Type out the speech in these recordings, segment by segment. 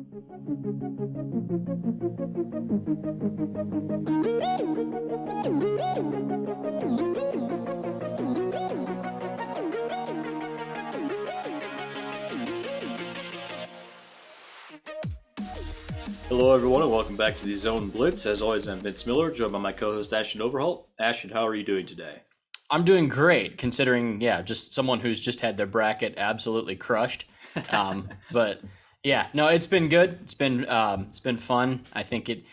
Hello, everyone, and welcome back to the Zone Blitz. As always, I'm Vince Miller, joined by my co-host Ashton Overholt. Ashton, how are you doing today? I'm doing great, considering, just someone who's just had their bracket absolutely crushed. But yeah, no, it's been good. It's been fun. I think it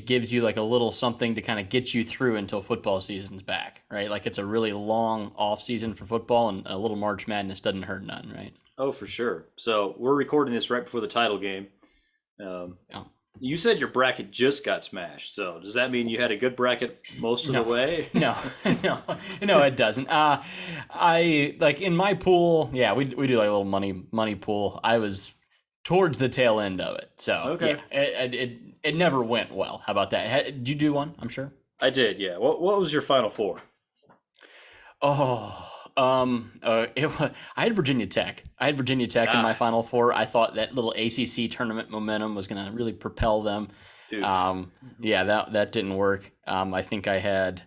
gives you like a little something to kind of get you through until football season's back, right? Like it's a really long off season for football, and a little March Madness doesn't hurt none, right? Oh, for sure. So we're recording this right before the title game. Yeah. You said your bracket just got smashed, so does that mean you had a good bracket most of the way? No, it doesn't. I like in my pool. Yeah, we do like a little money pool. I was towards the tail end of it, so Okay. yeah, it never went well. How about that? Did you do one? I'm sure. I did, yeah. What was your final four? I had Virginia Tech. In my Final Four. I thought that little ACC tournament momentum was going to really propel them. Oof. Yeah, that didn't work. I think I had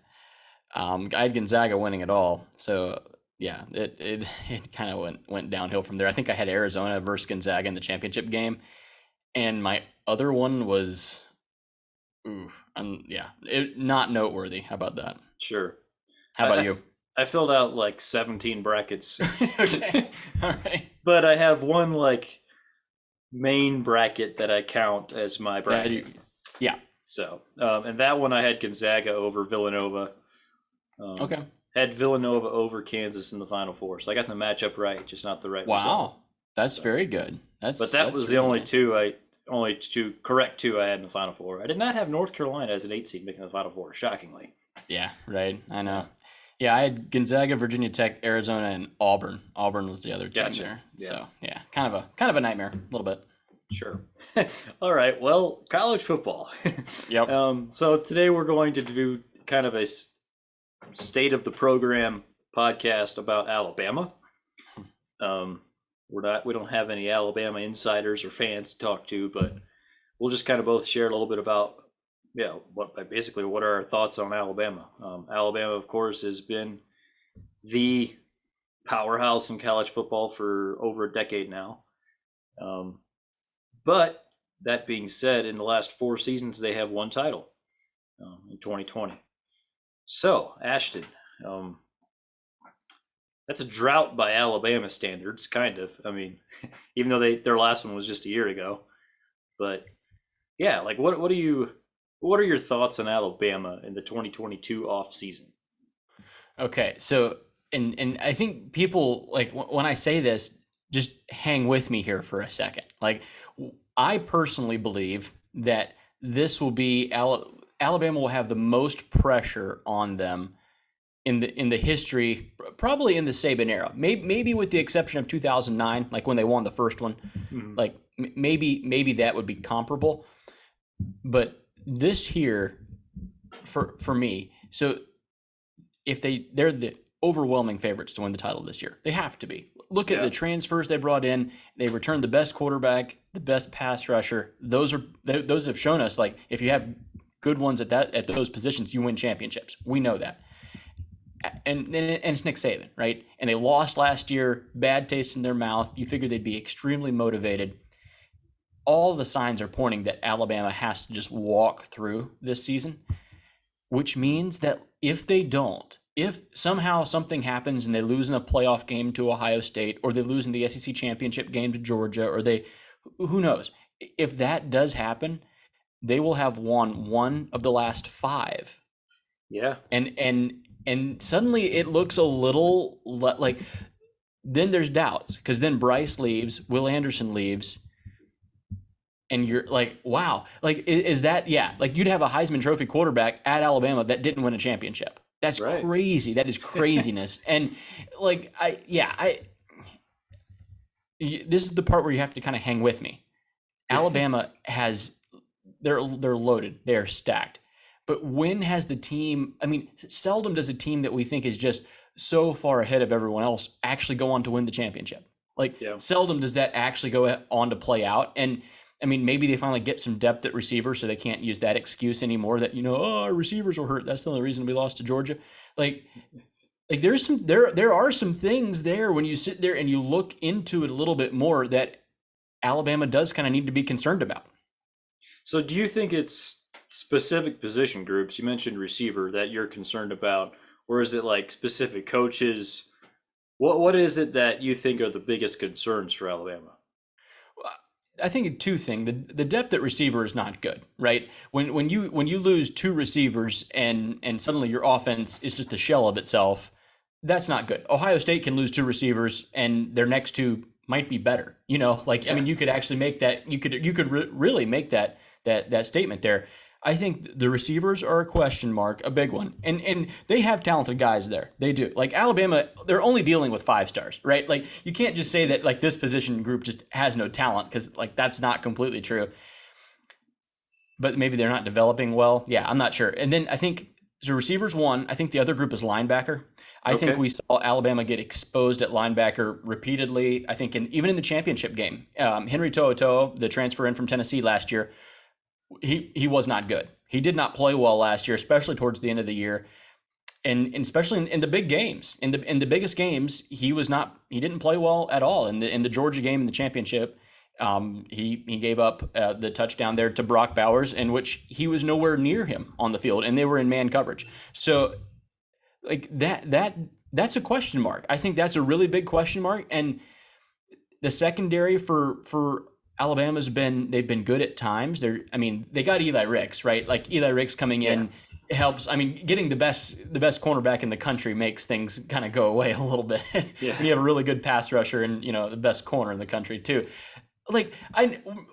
Gonzaga winning it all. So yeah, it kind of went downhill from there. I think I had Arizona versus Gonzaga in the championship game, and my other one was, not noteworthy. How about that? Sure. How about you? I filled out like 17 brackets. Okay. All right. But I have one like main bracket that I count as my bracket. Yeah. So, and that one I had Gonzaga over Villanova. Okay. Had Villanova over Kansas in the Final Four. So I got the matchup right, just not the right result. Wow. That's very good. But that was the only two correct two I had in the Final Four. I did not have North Carolina as an 8 seed making the Final Four, shockingly. Yeah, right. I know. Yeah, I had Gonzaga, Virginia Tech, Arizona, and Auburn. Auburn was the other team there. Yeah. So yeah, kind of a nightmare, a little bit. Sure. All right. Well, college football. Yep. So today we're going to do kind of a state of the program podcast about Alabama. We don't have any Alabama insiders or fans to talk to, but we'll just kind of both share a little bit about what are our thoughts on Alabama? Alabama, of course, has been the powerhouse in college football for over a decade now. But that being said, in the last 4 seasons, they have one title in 2020. So, Ashton, that's a drought by Alabama standards, kind of. I mean, even though their last one was just a year ago. But yeah, like what are your thoughts on Alabama in the 2022 off season? Okay, so and I think people, like, when I say this, just hang with me here for a second. Like, I personally believe that this will be Alabama will have the most pressure on them in the history, probably in the Saban era. Maybe with the exception of 2009, like when they won the first one. Mm-hmm. Like maybe that would be comparable. But this here, for me, so if they're the overwhelming favorites to win the title this year. They have to be. Look at the transfers they brought in. They returned the best quarterback, the best pass rusher. Those have shown us, like, if you have good ones at those positions, you win championships. We know that. And it's Nick Saban, right? And they lost last year, bad taste in their mouth. You figure they'd be extremely motivated. All the signs are pointing that Alabama has to just walk through this season, which means that if somehow something happens and they lose in a playoff game to Ohio State, or they lose in the SEC championship game to Georgia, or who knows? If that does happen, they will have won one of the last 5. Yeah. And suddenly it looks a little like, then there's doubts, because then Bryce leaves, Will Anderson leaves, and you're like, wow, like, is that, like, you'd have a Heisman Trophy quarterback at Alabama that didn't win a championship. That's right. Crazy. That is craziness. And like, this is the part where you have to kind of hang with me. Alabama they're loaded. They're stacked. But when has the team, I mean, seldom does a team that we think is just so far ahead of everyone else actually go on to win the championship. Like Yeah. seldom does that actually go on to play out. And I mean, maybe they finally get some depth at receiver, so they can't use that excuse anymore that, oh, our receivers were hurt. That's the only reason we lost to Georgia. Like, there are some things there when you sit there and you look into it a little bit more that Alabama does kind of need to be concerned about. So do you think it's specific position groups? You mentioned receiver that you're concerned about, or is it like specific coaches? What is it that you think are the biggest concerns for Alabama? I think two things. The depth at receiver is not good, right? When you lose two receivers and suddenly your offense is just a shell of itself, that's not good. Ohio State can lose two receivers and their next two might be better. I Yeah. mean, you could actually make that. You could really make that statement there. I think the receivers are a question mark, a big one, and they have talented guys there. They do. Like Alabama, they're only dealing with 5 stars, right? Like you can't just say that like this position group just has no talent because like that's not completely true. But maybe they're not developing well. Yeah, I'm not sure. And then I think so receivers one. I think the other group is linebacker. I think Okay. we saw Alabama get exposed at linebacker repeatedly. I think even in the championship game, Henry To'oTo'o, the transfer in from Tennessee last year, he was not good. He did not play well last year, especially towards the end of the year, and especially in the big games, in the biggest games, he didn't play well at all. In the Georgia game in the championship, he gave up the touchdown there to Brock Bowers, in which he was nowhere near him on the field, and they were in man coverage. So like that's a question mark. I think that's a really big question mark, and the secondary for Alabama's they've been good at times. I mean, they got Eli Ricks, right? Like Eli Ricks coming Yeah. in helps. I mean, getting the best cornerback in the country makes things kind of go away a little bit. Yeah. When you have a really good pass rusher and the best corner in the country too. Like,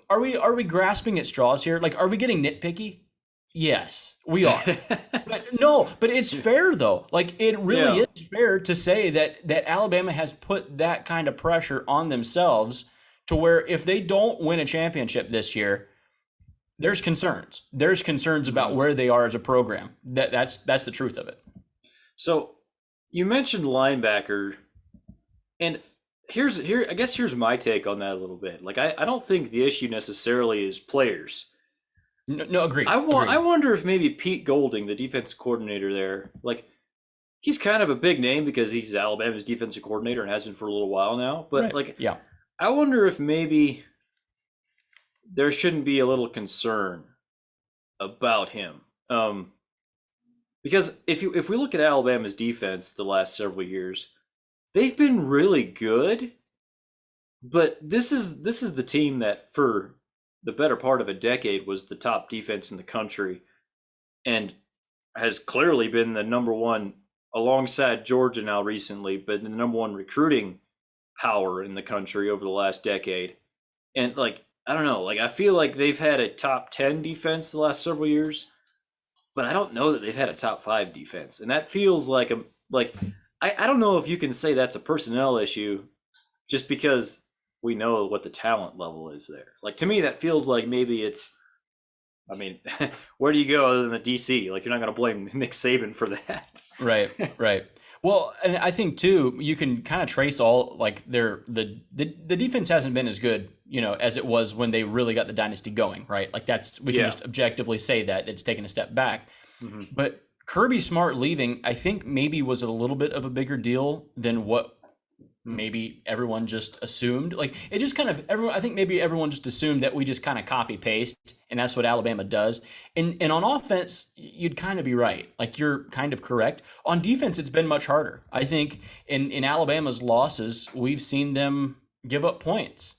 are we grasping at straws here? Like, are we getting nitpicky? Yes, we are. But no, but it's fair though. Like it really Yeah. is fair to say that Alabama has put that kind of pressure on themselves to where if they don't win a championship this year, there's concerns. There's concerns about Mhm. where they are as a program. That's the truth of it. So you mentioned linebacker, and I guess here's my take on that a little bit. Like I don't think the issue necessarily is players. No, no, I agreed. want I Agreed. wonder if maybe Pete Golding, the defense coordinator there, like he's kind of a big name because he's Alabama's defensive coordinator and has been for a little while now. But Right. like Yeah. I wonder if maybe there shouldn't be a little concern about him. Because if we look at Alabama's defense the last several years, they've been really good, but this is the team that for the better part of a decade was the top defense in the country and has clearly been the number one alongside Georgia now recently, but the number one recruiting power in the country over the last decade. And like I don't know, like I feel like they've had a top 10 defense the last several years, but I don't know that they've had a top 5 defense. And that feels like I don't know if you can say that's a personnel issue just because we know what the talent level is there. Like to me that feels like maybe it's I mean, where do you go other than the DC? Like you're not going to blame Nick Saban for that. Right, right. Well, and I think too, you can kind of trace all like the defense hasn't been as good, as it was when they really got the dynasty going, right? Like we can Yeah. just objectively say that it's taken a step back. Hmm. But Kirby Smart leaving, I think maybe was a little bit of a bigger deal than what maybe everyone just assumed. Like it just kind of everyone. I think maybe everyone just assumed that we just kind of copy paste, and that's what Alabama does. And on offense, you'd kind of be right. Like you're kind of correct. On defense, it's been much harder. I think in Alabama's losses, we've seen them give up points.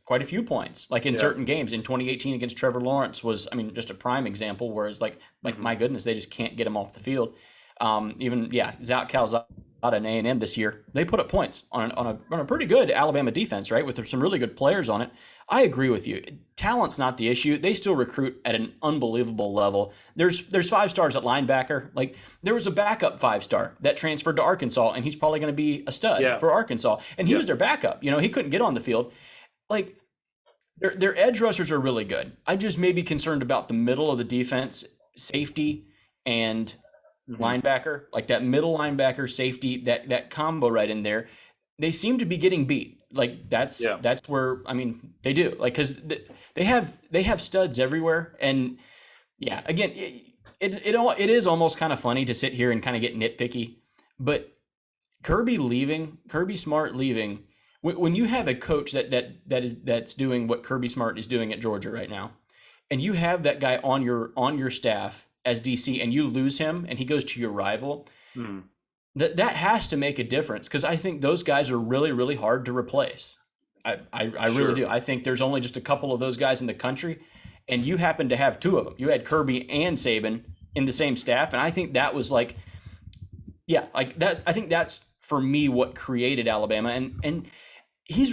Quite a few points, like in Yeah. certain games. In 2018 against Trevor Lawrence was, I mean, just a prime example. Whereas, like Hmm. my goodness, they just can't get him off the field. Even yeah, Zach Calzada and A&M this year, they put up points on a pretty good Alabama defense, right? With some really good players on it. I agree with you. Talent's not the issue. They still recruit at an unbelievable level. There's 5 stars at linebacker. Like there was a backup 5-star that transferred to Arkansas, and he's probably going to be a stud Yeah. for Arkansas. And he Yeah. was their backup. He couldn't get on the field. Like their edge rushers are really good. I just may be concerned about the middle of the defense, safety, and Hmm. linebacker, like that middle linebacker safety, that combo right in there. They seem to be getting beat. Like Yeah. that's where, I mean, they do, like, because they have studs everywhere. And yeah, again, it is almost kind of funny to sit here and kind of get nitpicky, but Kirby Smart leaving, when you have a coach that's doing what Kirby Smart is doing at Georgia right now, and you have that guy on your staff as DC, and you lose him and he goes to your rival, Mhm. that has to make a difference, because I think those guys are really, really hard to replace. I really Sure. do. I think there's only just a couple of those guys in the country, and you happen to have two of them. You had Kirby and Saban in the same staff, and I think that was like, yeah, like that. I think that's for me what created Alabama, and he's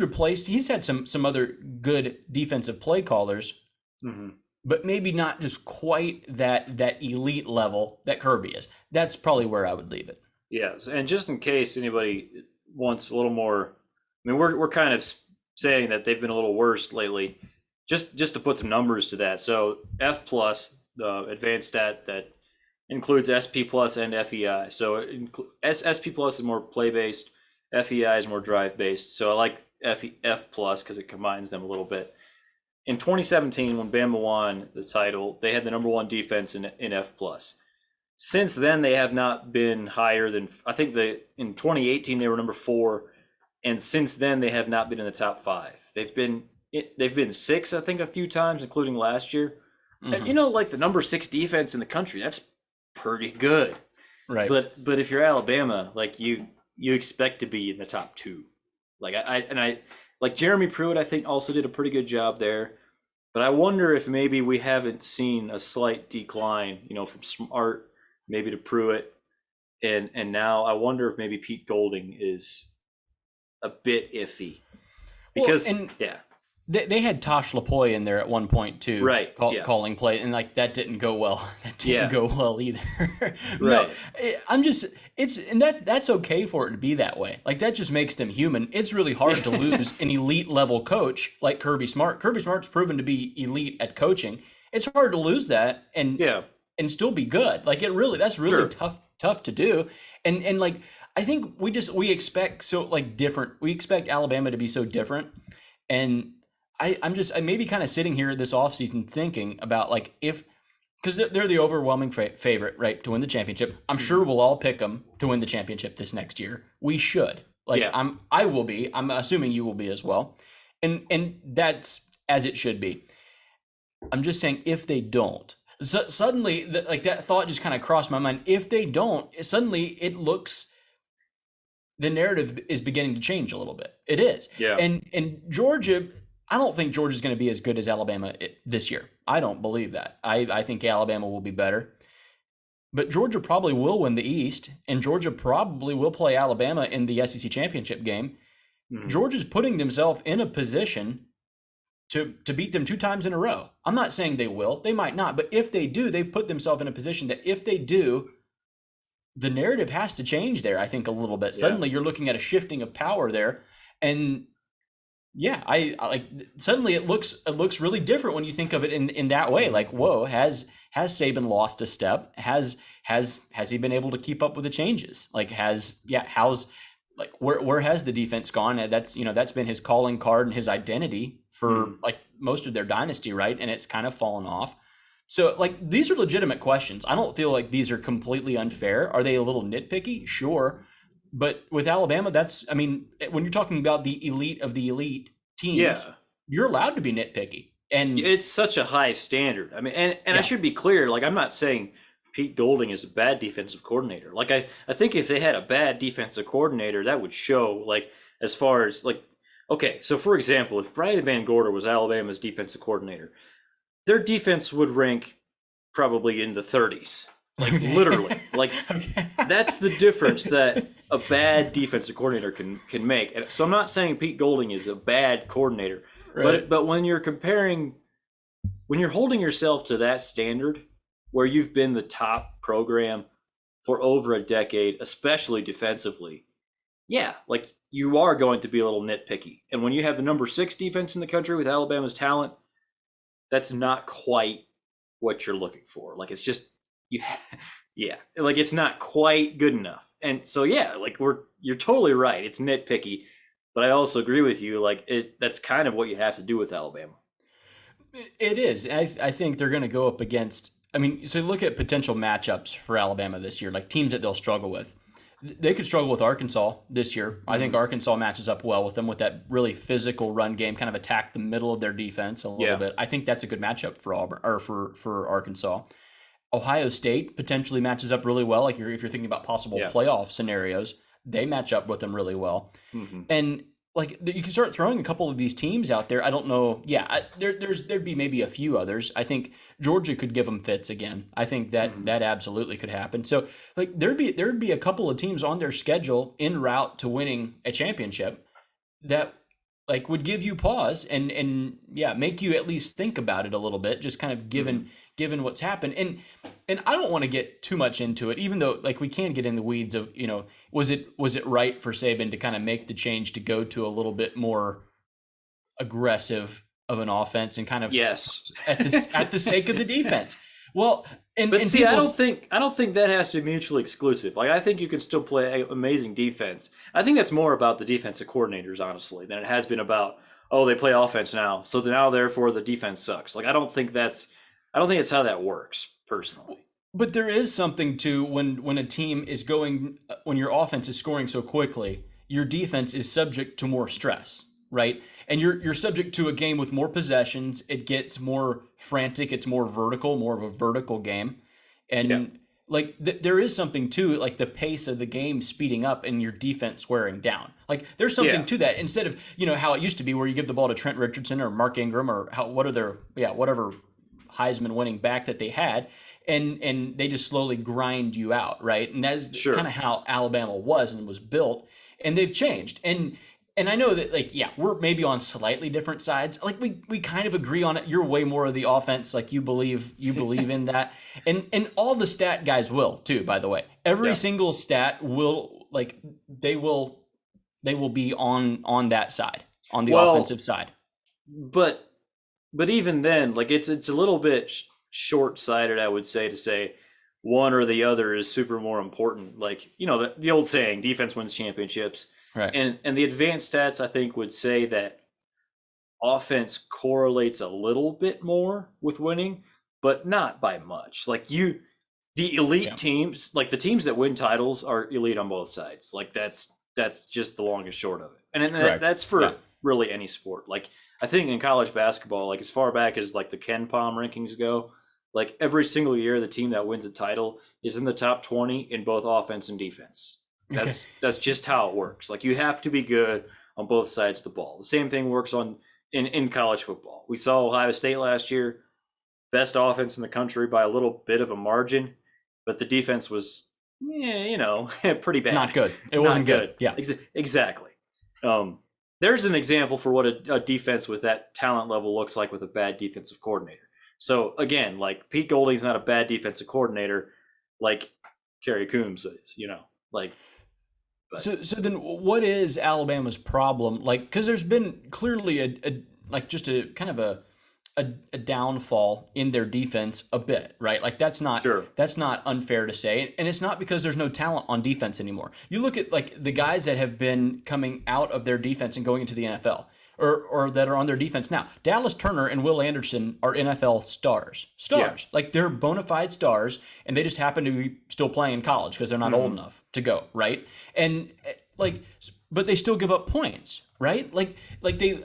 had some other good defensive play callers, Mhm. but maybe not just quite that elite level that Kirby is. That's probably where I would leave it. Yes, and just in case anybody wants a little more, I mean, we're kind of saying that they've been a little worse lately. Just to put some numbers to that. So F plus, the advanced stat that includes SP plus and FEI. So SP plus is more play based, FEI is more drive based. So I like F plus because it combines them a little bit. In 2017, when Bama won the title, they had the number one defense in F plus. Since then, they have not been higher than, I think in 2018 they were number 4, and since then they have not been in the top 5. They've been 6, I think, a few times, including last year. And Hmm. like the number 6 defense in the country, that's pretty good. Right. But if you're Alabama, like you expect to be in the top 2. Like I like Jeremy Pruitt, I think also did a pretty good job there. But I wonder if maybe we haven't seen a slight decline, from Smart maybe to Pruitt, and now I wonder if maybe Pete Golding is a bit iffy Well, because and yeah, they had Tosh Lapoy in there at one point too, right, yeah, calling play, and like that didn't go well. That didn't yeah, go well either. No, right, I'm just and that's okay for it to be that way. Like that just makes them human. It's really hard to lose an elite level coach like Kirby Smart. Kirby Smart's proven to be elite at coaching. It's hard to lose that yeah, and still be good. Like that's really sure, tough to do. And like I think we expect so like different. We expect Alabama to be so different. And I may be kind of sitting here this offseason thinking about like if because they're the overwhelming favorite, right, to win the championship. I'm sure hmm, we'll all pick them to win the championship this next year. We should. Like yeah, I will be. I'm assuming you will be as well. And that's as it should be. I'm just saying if they don't, suddenly like that thought just kind of crossed my mind. If they don't, suddenly it looks the narrative is beginning to change a little bit. It is, yeah, and Georgia. I don't think Georgia's going to be as good as Alabama this year. I don't believe that. I think Alabama will be better, but Georgia probably will win the East, and Georgia probably will play Alabama in the SEC championship game. hmm, Georgia's putting themselves in a position to beat them 2 times in a row. I'm not saying they will. They might not. But if they do, they've put themselves in a position that if they do, the narrative has to change there, I think, a little bit. yeah, Suddenly you're looking at a shifting of power there. And yeah, I like suddenly it looks really different when you think of it in that way. Like, whoa, has Saban lost a step? Has he been able to keep up with the changes? Like how's like where has the defense gone? That's been his calling card and his identity for hmm, like most of their dynasty, right? And it's kind of fallen off. So like these are legitimate questions. I don't feel like these are completely unfair. Are they a little nitpicky? Sure. But with Alabama, that's I mean, when you're talking about the elite of the elite teams, yeah. you're allowed to be nitpicky. And It's such a high standard. I mean, and I yeah, should be clear. Like, I'm not saying Pete Golding is a bad defensive coordinator. Like, I think if they had a bad defensive coordinator, that would show. Like, as far as like, okay, so for example, if Brian Van Gorder was Alabama's defensive coordinator, their defense would rank probably in the 30s. Like, okay. literally. Like, Okay. that's the difference that a bad defensive coordinator can make. And so I'm not saying Pete Golding is a bad coordinator, Right. but when you're holding yourself to that standard, where you've been the top program for over a decade, especially defensively, yeah, like you are going to be a little nitpicky. And when you have the number 6 defense in the country with Alabama's talent, that's not quite what you're looking for. Like it's just you, yeah, like it's not quite good enough. And so yeah, like you're totally right. It's nitpicky, But I also agree with you. Like that's kind of what you have to do with Alabama. It is. I think they're going to go up against. I mean, so look at potential matchups for Alabama this year, like teams that they'll struggle with. They could struggle with Arkansas this year. I think Hmm. Arkansas matches up well with them with that really physical run game, kind of attack the middle of their defense a little Yeah. bit. I think that's a good matchup for Auburn or for Arkansas. Ohio State potentially matches up really well. Like if you're thinking about possible Yeah. playoff scenarios, they match up with them really well. Hmm. And like you can start throwing a couple of these teams out there. I don't know. Yeah, there'd be maybe a few others. I think Georgia could give them fits again. I think Hmm. that absolutely could happen. So like there'd be a couple of teams on their schedule en route to winning a championship that like would give you pause and yeah, make you at least think about it a little bit, just kind of Hmm. given what's happened. And I don't want to get too much into it, even though like we can get in the weeds of, was it right for Saban to kind of make the change to go to a little bit more aggressive of an offense and kind of Yes. at the sake of the defense. Well, But and see, people's I don't think that has to be mutually exclusive. Like I think you can still play amazing defense. I think that's more about the defensive coordinators, honestly, than it has been about they play offense now, so now therefore the defense sucks. Like I don't think it's how that works personally. But there is something to when a team is going when your offense is scoring so quickly, your defense is subject to more stress, right? And you're subject to a game with more possessions. It gets more frantic. It's more vertical, more of a vertical game, Yeah. and like there is something to it, like the pace of the game speeding up and your defense wearing down. Like there's something Yeah. to that instead of how it used to be where you give the ball to Trent Richardson or Mark Ingram or what are their whatever Heisman winning back that they had, and they just slowly grind you out, right? And that's kind Sure. of how Alabama was and was built, and they've changed. And I know that like we're maybe on slightly different sides. Like we kind of agree on it. You're way more of the offense, like you believe in that, and all the stat guys will too. By the way, every Yeah. single stat will like they will be on that side, on the Well, offensive side. but even then, like it's a little bit short sighted, I would say, to say one or the other is super more important. Like the old saying, defense wins championships, Right. and the advanced stats I think would say that offense correlates a little bit more with winning, but not by much. The elite Yeah. teams, like the teams that win titles, are elite on both sides. Like that's just the long and short of it. And That's then correct. that's Yeah. for really any sport. Like I think in college basketball, like as far back as like the Ken Palm rankings go, like every single year the team that wins a title is in the top 20 in both offense and defense. Okay. That's just how it works. Like you have to be good on both sides of the ball. The same thing works on in college football. We saw Ohio State last year, best offense in the country by a little bit of a margin, but the defense was, pretty bad. Not good. It Not wasn't good. good. Yeah. Exactly. There's an example for what a defense with that talent level looks like with a bad defensive coordinator. So again, like Pete Golding's not a bad defensive coordinator, like Kerry Coombs is, like, but So then what is Alabama's problem? Like, because there's been clearly a like just a kind of a downfall in their defense a bit, right? Like sure. that's not unfair to say, and it's not because there's no talent on defense anymore. You look at like the guys that have been coming out of their defense and going into the NFL, or that are on their defense now. Dallas Turner and Will Anderson are NFL stars, Yeah. like they're bona fide stars, and they just happen to be still playing in college because they're not old Hmm. enough to go, right? And like, but they still give up points, right? Like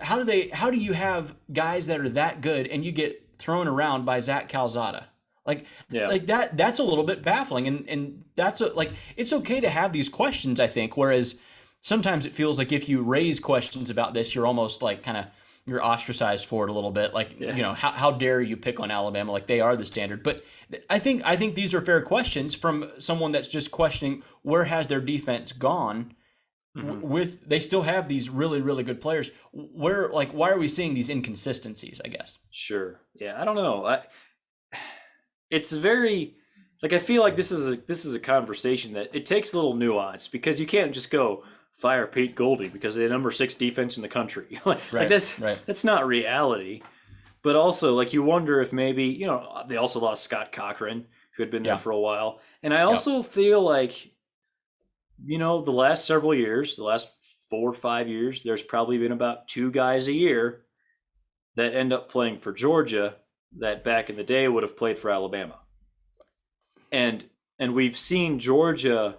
how do you have guys that are that good and you get thrown around by Zach Calzada? Like Yeah. that's a little bit baffling, and that's like it's okay to have these questions, I think, whereas sometimes it feels like if you raise questions about this, you're almost like kind of you're ostracized for it a little bit. Like Yeah. how dare you pick on Alabama? Like they are the standard. But I think these are fair questions from someone that's just questioning where has their defense gone. Hmm. With they still have these really good players. Where like why are we seeing these inconsistencies? I guess. Sure. Yeah. I don't know. It's very like I feel like this is a conversation that it takes a little nuance because you can't just go fire Pete Goldie because they're number 6 defense in the country. Like Right. Right. that's not reality. But also like you wonder if maybe they also lost Scott Cochran who had been there Yeah. for a while, and I Yeah. also feel like the last several years, the last 4 or 5 years, there's probably been about 2 guys a year that end up playing for Georgia that back in the day would have played for Alabama. And we've seen Georgia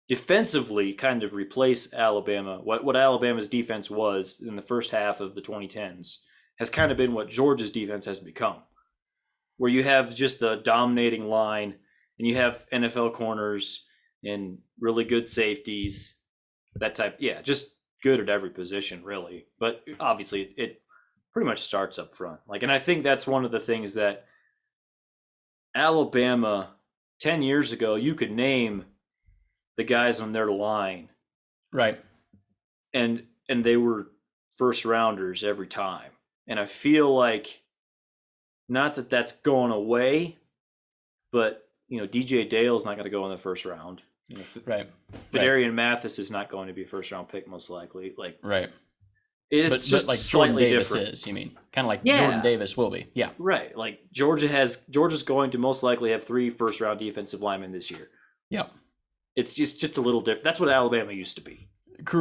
defensively kind of replace Alabama. What Alabama's defense was in the first half of the 2010s has kind of been what Georgia's defense has become, where you have just the dominating line and you have NFL corners and really good safeties, that type. Yeah, just good at every position, really. But obviously, it pretty much starts up front. And I think that's one of the things that Alabama 10 years ago, you could name the guys on their line, Right. and they were first rounders every time. And I feel like, not that that's going away, but DJ Dale's not going to go in the first round. Right. Fedarian Mathis is not going to be a first round pick most likely. Right. It's just like slightly Jordan Davis different. is, you mean? Kind of like Jordan Davis will be. Yeah. Right. Like Georgia's going to most likely have 3 first round defensive linemen this year. Yep. It's just a little different. That's what Alabama used to be.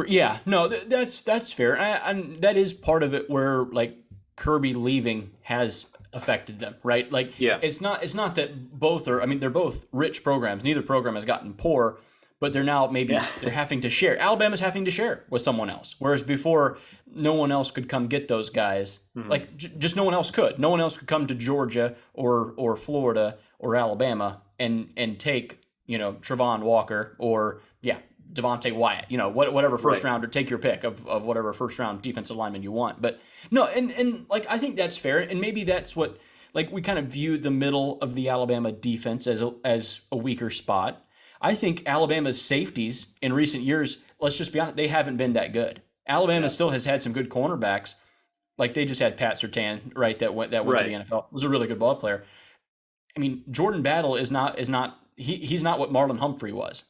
Yeah. No, that's fair. And that is part of it where like Kirby leaving has affected them, right? Like, Yeah. it's not that both are, I mean, they're both rich programs. Neither program has gotten poor, but they're now they're having to share. Alabama's having to share with someone else. Whereas before, no one else could come get those guys. Mm-hmm. Like, just no one else could. No one else could come to Georgia or Florida or Alabama and take, Trevon Walker or, Devontae Wyatt, whatever first rounder, take your pick of whatever first round defensive lineman you want. But no, and like, I think that's fair. And maybe that's what, like, we kind of view the middle of the Alabama defense as a weaker spot. I think Alabama's safeties in recent years, let's just be honest, they haven't been that good. Alabama still has had some good cornerbacks. Like, they just had Pat Surtain, right, that went to the NFL. Was a really good ball player. I mean, Jordan Battle is not he's not what Marlon Humphrey was.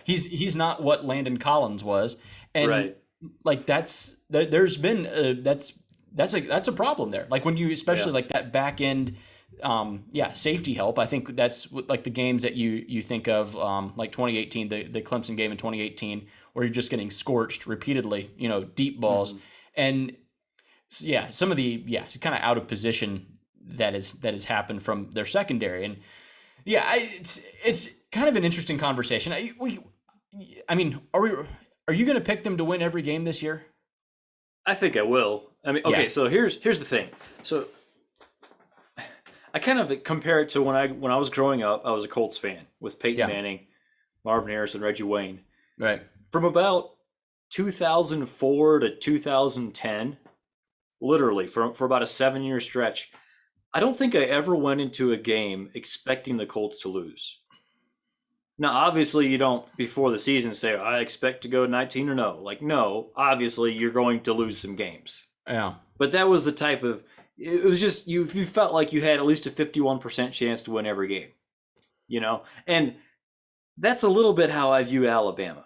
He's not what Landon Collins was. And like, there's been that's a problem there. Like, when you especially like that back end safety help. I think that's like the games that you think of, like 2018, the Clemson game in 2018, where you're just getting scorched repeatedly, deep balls. Mm-hmm. And some of the kind of out of position that has happened from their secondary. And it's kind of an interesting conversation. I mean, are you going to pick them to win every game this year? I think I will. I mean, okay, so here's the thing. So I kind of compare it to when I was growing up. I was a Colts fan with Peyton Manning, Marvin Harrison, Reggie Wayne. Right. From about 2004 to 2010, literally for about a 7-year stretch, I don't think I ever went into a game expecting the Colts to lose. Now, obviously, you don't, before the season, say, I expect to go 19-0. Like, no, obviously, you're going to lose some games. Yeah. But that was the type of, it was just, you felt like you had at least a 51% chance to win every game. And that's a little bit how I view Alabama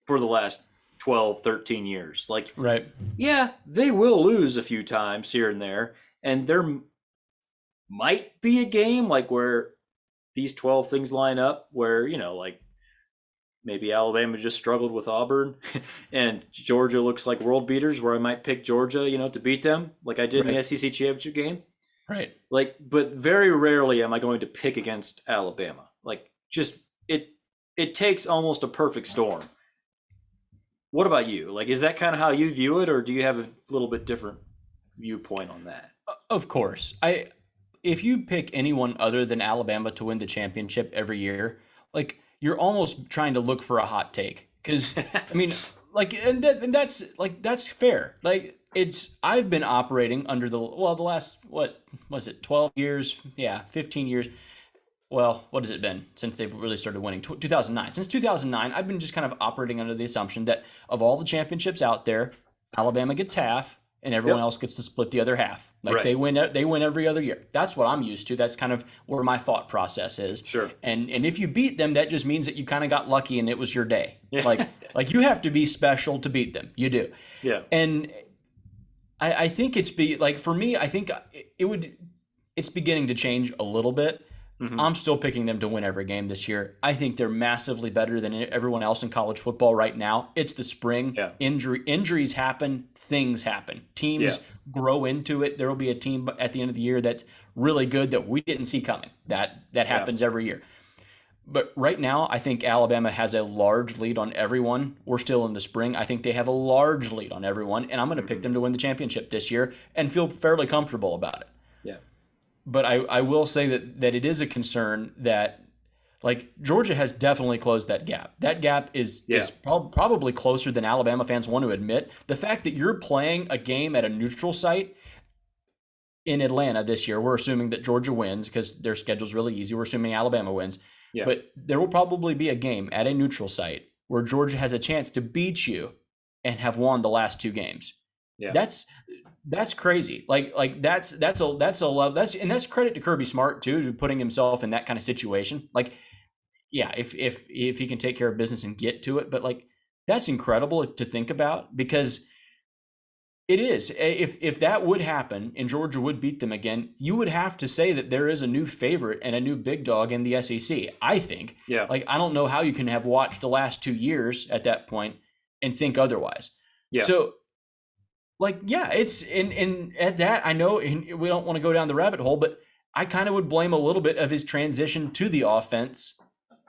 for the last 12, 13 years. Like, yeah, they will lose a few times here and there. And there might be a game like where these 12 things line up where, like maybe Alabama just struggled with Auburn and Georgia looks like world beaters, where I might pick Georgia, to beat them like I did in the SEC championship game. Right. Like, but very rarely am I going to pick against Alabama. Like, just it takes almost a perfect storm. What about you? Like, is that kind of how you view it, or do you have a little bit different viewpoint on that? Of course. If you pick anyone other than Alabama to win the championship every year, like, you're almost trying to look for a hot take. Because, I mean, like, and that's fair. Like, I've been operating under the last, what was it, 12 years? Yeah, 15 years. Well, what has it been since they've really started winning? 2009. Since 2009, I've been just kind of operating under the assumption that of all the championships out there, Alabama gets half, and everyone else gets to split the other half. Like, they win every other year. That's what I'm used to. That's kind of where my thought process is. Sure. And if you beat them, that just means that you kind of got lucky and it was your day. Like you have to be special to beat them. You do. Yeah. And I think for me, I think it's beginning to change a little bit. Hmm. I'm still picking them to win every game this year. I think they're massively better than everyone else in college football right now. It's the spring. Yeah. Injuries happen, things happen. Yeah. Teams grow into it. There will be a team at the end of the year that's really good that we didn't see coming. That Yeah. happens every year. But right now, I think Alabama has a large lead on everyone. We're still in the spring. I think they have a large lead on everyone, and I'm going to pick Hmm. them to win the championship this year and feel fairly comfortable about it. Yeah. But I will say that it is a concern that like Georgia has definitely closed that gap. That gap is Yeah. probably closer than Alabama fans want to admit. The fact that you're playing a game at a neutral site in Atlanta this year, we're assuming that Georgia wins because their schedule's really easy. We're assuming Alabama wins. Yeah. But there will probably be a game at a neutral site where Georgia has a chance to beat you and have won the last two games. Yeah. That's crazy. That's credit to Kirby Smart too, to putting himself in that kind of situation. Like, yeah, if he can take care of business and get to it, but like that's incredible to think about because it is. If that would happen and Georgia would beat them again, you would have to say that there is a new favorite and a new big dog in the SEC. I think. Yeah. Like I don't know how you can have watched the last 2 years at that point and think otherwise. Yeah. So like yeah, it's in at that I know we don't want to go down the rabbit hole, but I kind of would blame a little bit of his transition to the offense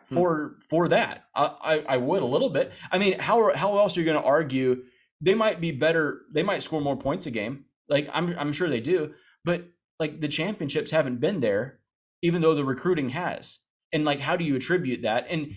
for that. I would a little bit. I mean, how else are you going to argue? They might be better. They might score more points a game. Like I'm sure they do, but like the championships haven't been there, even though the recruiting has. And like, how do you attribute that? And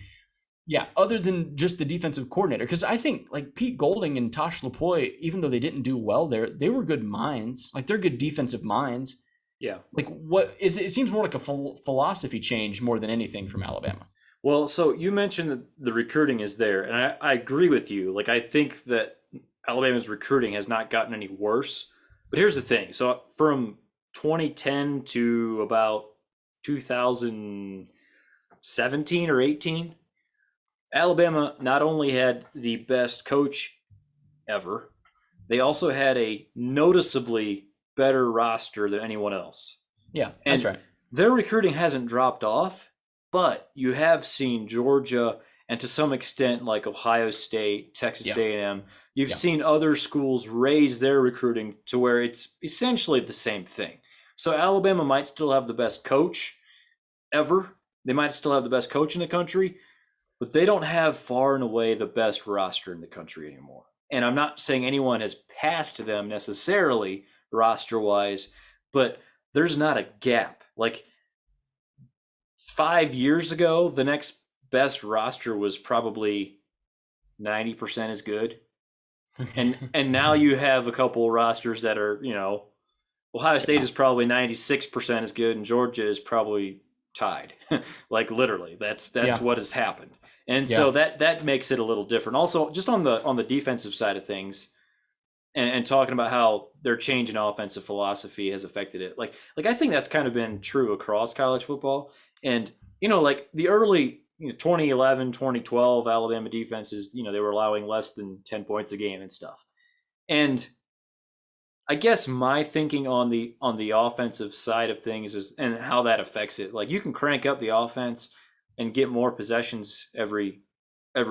yeah, other than just the defensive coordinator, because I think like Pete Golding and Tosh Lapoy, even though they didn't do well there, they were good minds. Like they're good defensive minds. Yeah. Like what is it? It seems more like a philosophy change more than anything from Alabama. Well, so you mentioned that the recruiting is there, and I agree with you. Like, I think that Alabama's recruiting has not gotten any worse. But here's the thing. So from 2010 to about 2017 or 18, Alabama not only had the best coach ever, they also had a noticeably better roster than anyone else. Yeah, that's And right. their recruiting hasn't dropped off, but you have seen Georgia and to some extent like Ohio State, Texas Yeah. A&M. You've Yeah. seen other schools raise their recruiting to where it's essentially the same thing. So Alabama might still have the best coach ever. They might still have the best coach in the country, but they don't have far and away the best roster in the country anymore. And I'm not saying anyone has passed them necessarily roster wise, but there's not a gap. Like 5 years ago, the next best roster was probably 90% as good. And now you have a couple rosters that are, Ohio State is probably 96% as good and Georgia is probably tied. Like literally. That's Yeah. what has happened. And Yeah. so that makes it a little different. Also, just on the defensive side of things, and talking about how their change in offensive philosophy has affected it. Like I think that's kind of been true across college football. And, like the early 2011, 2012 Alabama defenses, they were allowing less than 10 points a game and stuff. And I guess my thinking on the offensive side of things is and how that affects it. Like you can crank up the offense and get more possessions every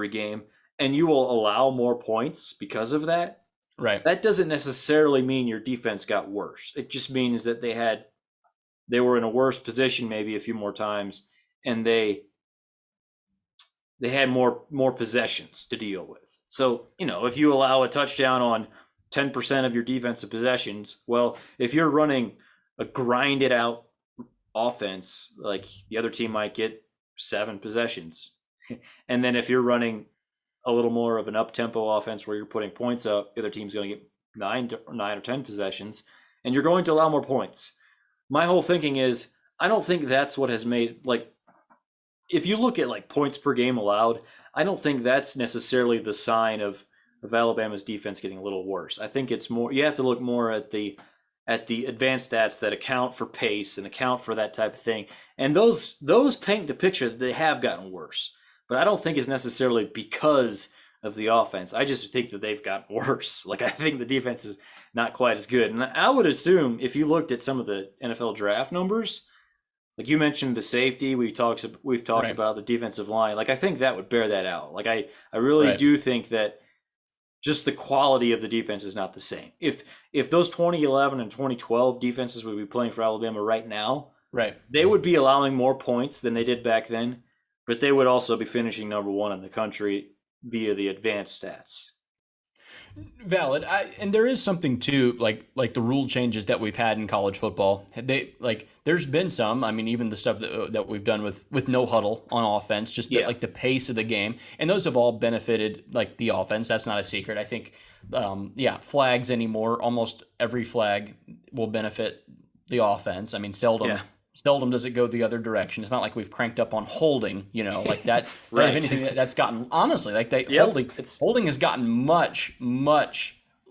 game, and you will allow more points because of that. Right. That doesn't necessarily mean your defense got worse. It just means that they were in a worse position maybe a few more times, and they had more possessions to deal with. So, if you allow a touchdown on 10% of your defensive possessions, well, if you're running a grinded out offense, like the other team might get 7 possessions. And then if you're running a little more of an up-tempo offense where you're putting points up, the other team's going to get 9 or 10 possessions, and you're going to allow more points. My whole thinking is, I don't think that's what has made, like, if you look at like points per game allowed, I don't think that's necessarily the sign of Alabama's defense getting a little worse. I think it's more, you have to look more at the advanced stats that account for pace and account for that type of thing. And those paint the picture that they have gotten worse. But I don't think it's necessarily because of the offense. I just think that they've gotten worse. Like I think the defense is not quite as good. And I would assume if you looked at some of the NFL draft numbers, Like you mentioned the safety, we've talked Right. about the defensive line. Like I think that would bear that out. Like I really Right. do think that just the quality of the defense is not the same. If those 2011 and 2012 defenses would be playing for Alabama right now, Right. they would be allowing more points than they did back then, but they would also be finishing number one in the country via the advanced stats. Valid. And there is something too, like the rule changes that we've had in college football. They like there's been some. I mean, even the stuff that we've done with no huddle on offense, just Yeah. like the pace of the game, and those have all benefited like the offense. That's not a secret. I think, yeah, flags anymore. Almost every flag will benefit the offense. I mean, Yeah. seldom does it go the other direction. It's not like we've cranked up on holding. Like that's that, if Right. anything that's gotten honestly like they Yep. It's holding has gotten much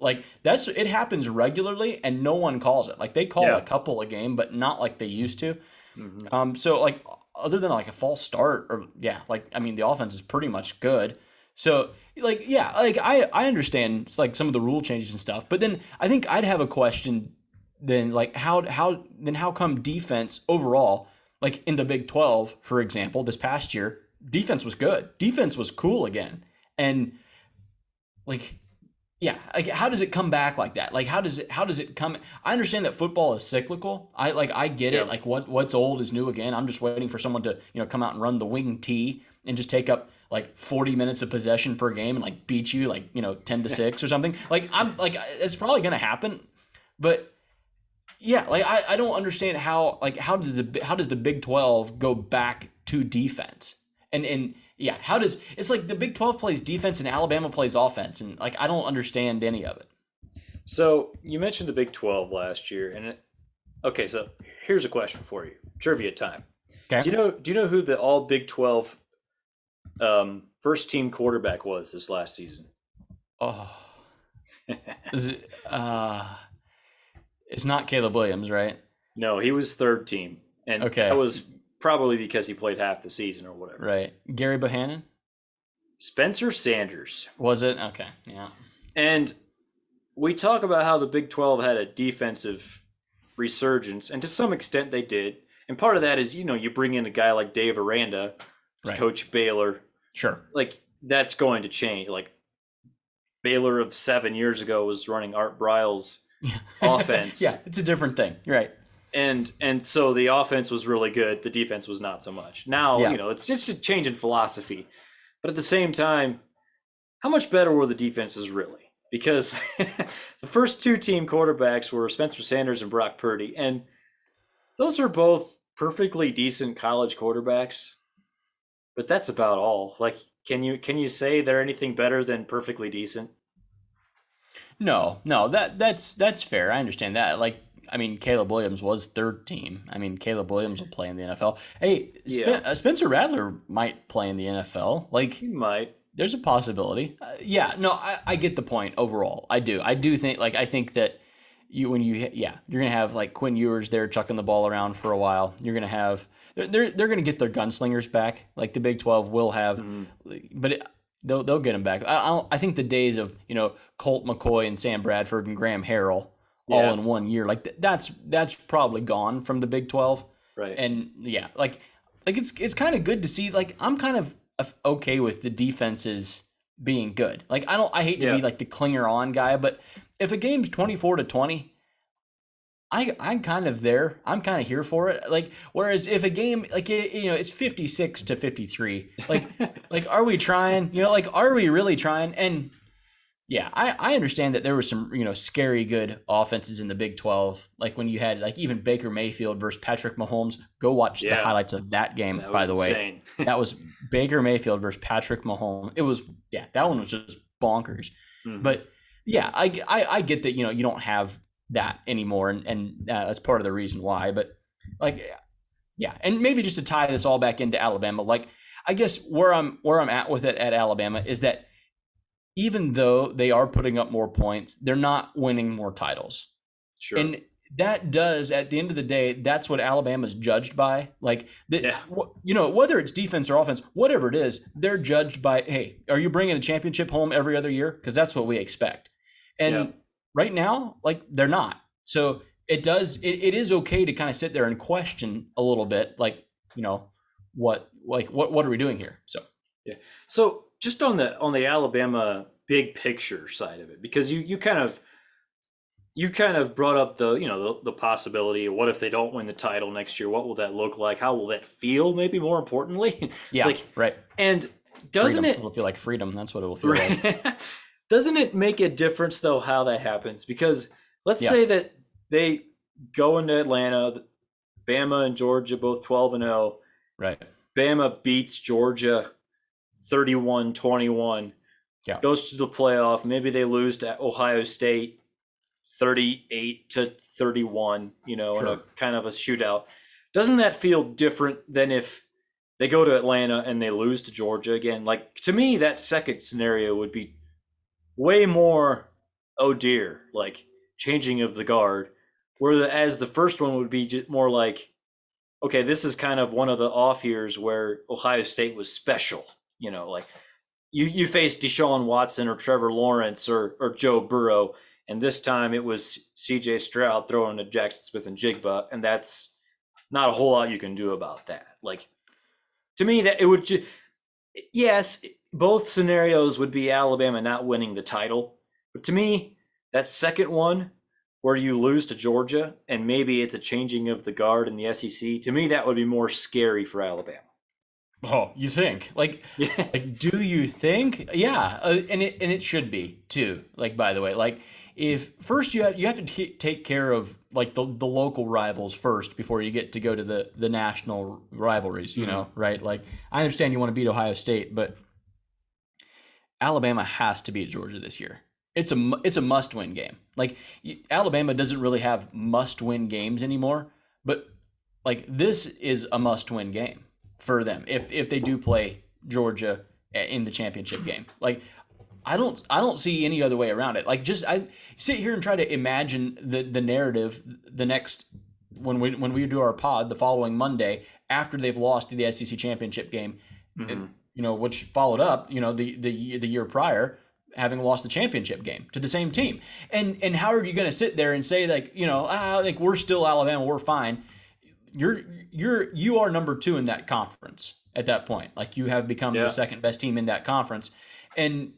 like that's it happens regularly and no one calls it. Like they call a yeah. couple a game, but not like they used to. Hmm. So like other than like a false start or yeah, like I mean the offense is pretty much good. So like yeah, like I understand it's like some of the rule changes and stuff, but then I think I'd have a question then like how come defense overall like in the Big 12 for example this past year defense was good, defense was cool again, and like yeah, like how does it come back like that? Like how does it come? I understand that football is cyclical. I get it. Yep. Like what's old is new again. I'm just waiting for someone to come out and run the wing T and just take up like 40 minutes of possession per game and like beat you like 10-6 or something. Like I'm like it's probably gonna happen, but yeah, like I don't understand how does the Big 12 go back to defense? And yeah, how does it's like the Big 12 plays defense and Alabama plays offense and like I don't understand any of it. So you mentioned the Big 12 last year, okay. So here's a question for you, trivia time. Okay. Do you know who the All Big 12 first team quarterback was this last season? Oh, is it it's not Caleb Williams, right? No, he was third team, and that Okay. was probably because he played half the season or whatever. Right. Gary Bohannon? Spencer Sanders. Was it? Okay. Yeah. And we talk about how the Big 12 had a defensive resurgence, and to some extent they did. And part of that is, you bring in a guy like Dave Aranda to Right. coach Baylor. Sure. Like, that's going to change. Like, Baylor of 7 years ago was running Art Briles' offense. Yeah, it's a different thing. You're right. And so the offense was really good. The defense was not so much. Now, Yeah. it's just a change in philosophy. But at the same time, how much better were the defenses really? Because the first two team quarterbacks were Spencer Sanders and Brock Purdy. And those are both perfectly decent college quarterbacks. But that's about all. Like, can you say they're anything better than perfectly decent? No, that's fair. I understand that. Like, I mean, Caleb Williams was third team. I mean, Caleb Williams will play in the NFL. Hey, Yeah, Spencer Rattler might play in the NFL. Like, he might. there's a possibility. Yeah, no, I get the point overall. I do think like I think that you're gonna have like Quinn Ewers there chucking the ball around for a while. You're gonna have they're gonna get their gunslingers back. Like the Big 12 will have, Mhm. but they'll get them back. I think the days of Colt McCoy and Sam Bradford and Graham Harrell all Yeah, in one year like that's probably gone from the Big 12. right. And yeah, like it's kind of good to see. Like I'm kind of okay with the defenses being good. Like I hate to be Yeah, like the clinger on guy, but if a game's 24-20, I'm kind of there. I'm kind of here for it. Like whereas if a game like it's 56-53, like are we trying? Like are we really trying? And yeah, I understand that there were some, scary good offenses in the Big 12. Like when you had like even Baker Mayfield versus Patrick Mahomes. Go watch the yeah. highlights of that game, That by was the way. insane. That was Baker Mayfield versus Patrick Mahomes. It was, yeah, that one was just bonkers. Mhm. But yeah, I get that, you don't have that anymore. And that's part of the reason why. But like, yeah. And maybe just to tie this all back into Alabama, like, I guess where I'm at with it at Alabama is that even though they are putting up more points, they're not winning more titles. Sure. And that does, at the end of the day, that's what Alabama's judged by. Like, Yeah. whether it's defense or offense, whatever it is, they're judged by, hey, are you bringing a championship home every other year? Because that's what we expect. Yeah. And right now, like, they're not. So it does. It is okay to kind of sit there and question a little bit, like, what are we doing here? So Yeah. So just on the Alabama big picture side of it, because you kind of brought up the possibility of what if they don't win the title next year? What will that look like? How will that feel? Maybe more importantly, yeah, like, right. and doesn't Freedom. it It'll feel like freedom. That's what it will feel like. doesn't it make a difference though how that happens? Because let's Yeah, say that they go into Atlanta, Bama and Georgia both 12-0. right. Bama beats Georgia 31-21, Yeah, goes to the playoff. Maybe they lose to Ohio State 38-31, in a sure. kind of a shootout. Doesn't that feel different than if they go to Atlanta and they lose to Georgia again? Like, to me, that second scenario would be way more, oh dear, like changing of the guard. Whereas the first one would be more like, okay, this is kind of one of the off years where Ohio State was special. Like you faced Deshaun Watson or Trevor Lawrence or Joe Burrow, and this time it was C.J. Stroud throwing to Jackson Smith and Jigba, and that's not a whole lot you can do about that. Like, to me, that it would just, yes, both scenarios would be Alabama not winning the title, but to me, that second one where you lose to Georgia and maybe it's a changing of the guard in the SEC, to me that would be more scary for Alabama. Oh, you think? Yeah. Do you think? Yeah, and it should be too. Like, by the way, like, if first you have to take care of like the local rivals first before you get to go to the national rivalries. Mm-hmm. Right? Like, I understand you want to beat Ohio State, but Alabama has to beat Georgia this year. It's a must win game. Like, Alabama doesn't really have must win games anymore, but like, this is a must win game for them if they do play Georgia in the championship game. Like, I don't see any other way around it. Like, just I sit here and try to imagine the narrative the next when we do our pod the following Monday after they've lost the SEC championship game, Mm-hmm. which followed up, the year prior, having lost the championship game to the same team. And how are you going to sit there and say, like, like, we're still Alabama, we're fine? You are number 2 in that conference at that point. Like, you have become the Yeah. second best team in that conference. And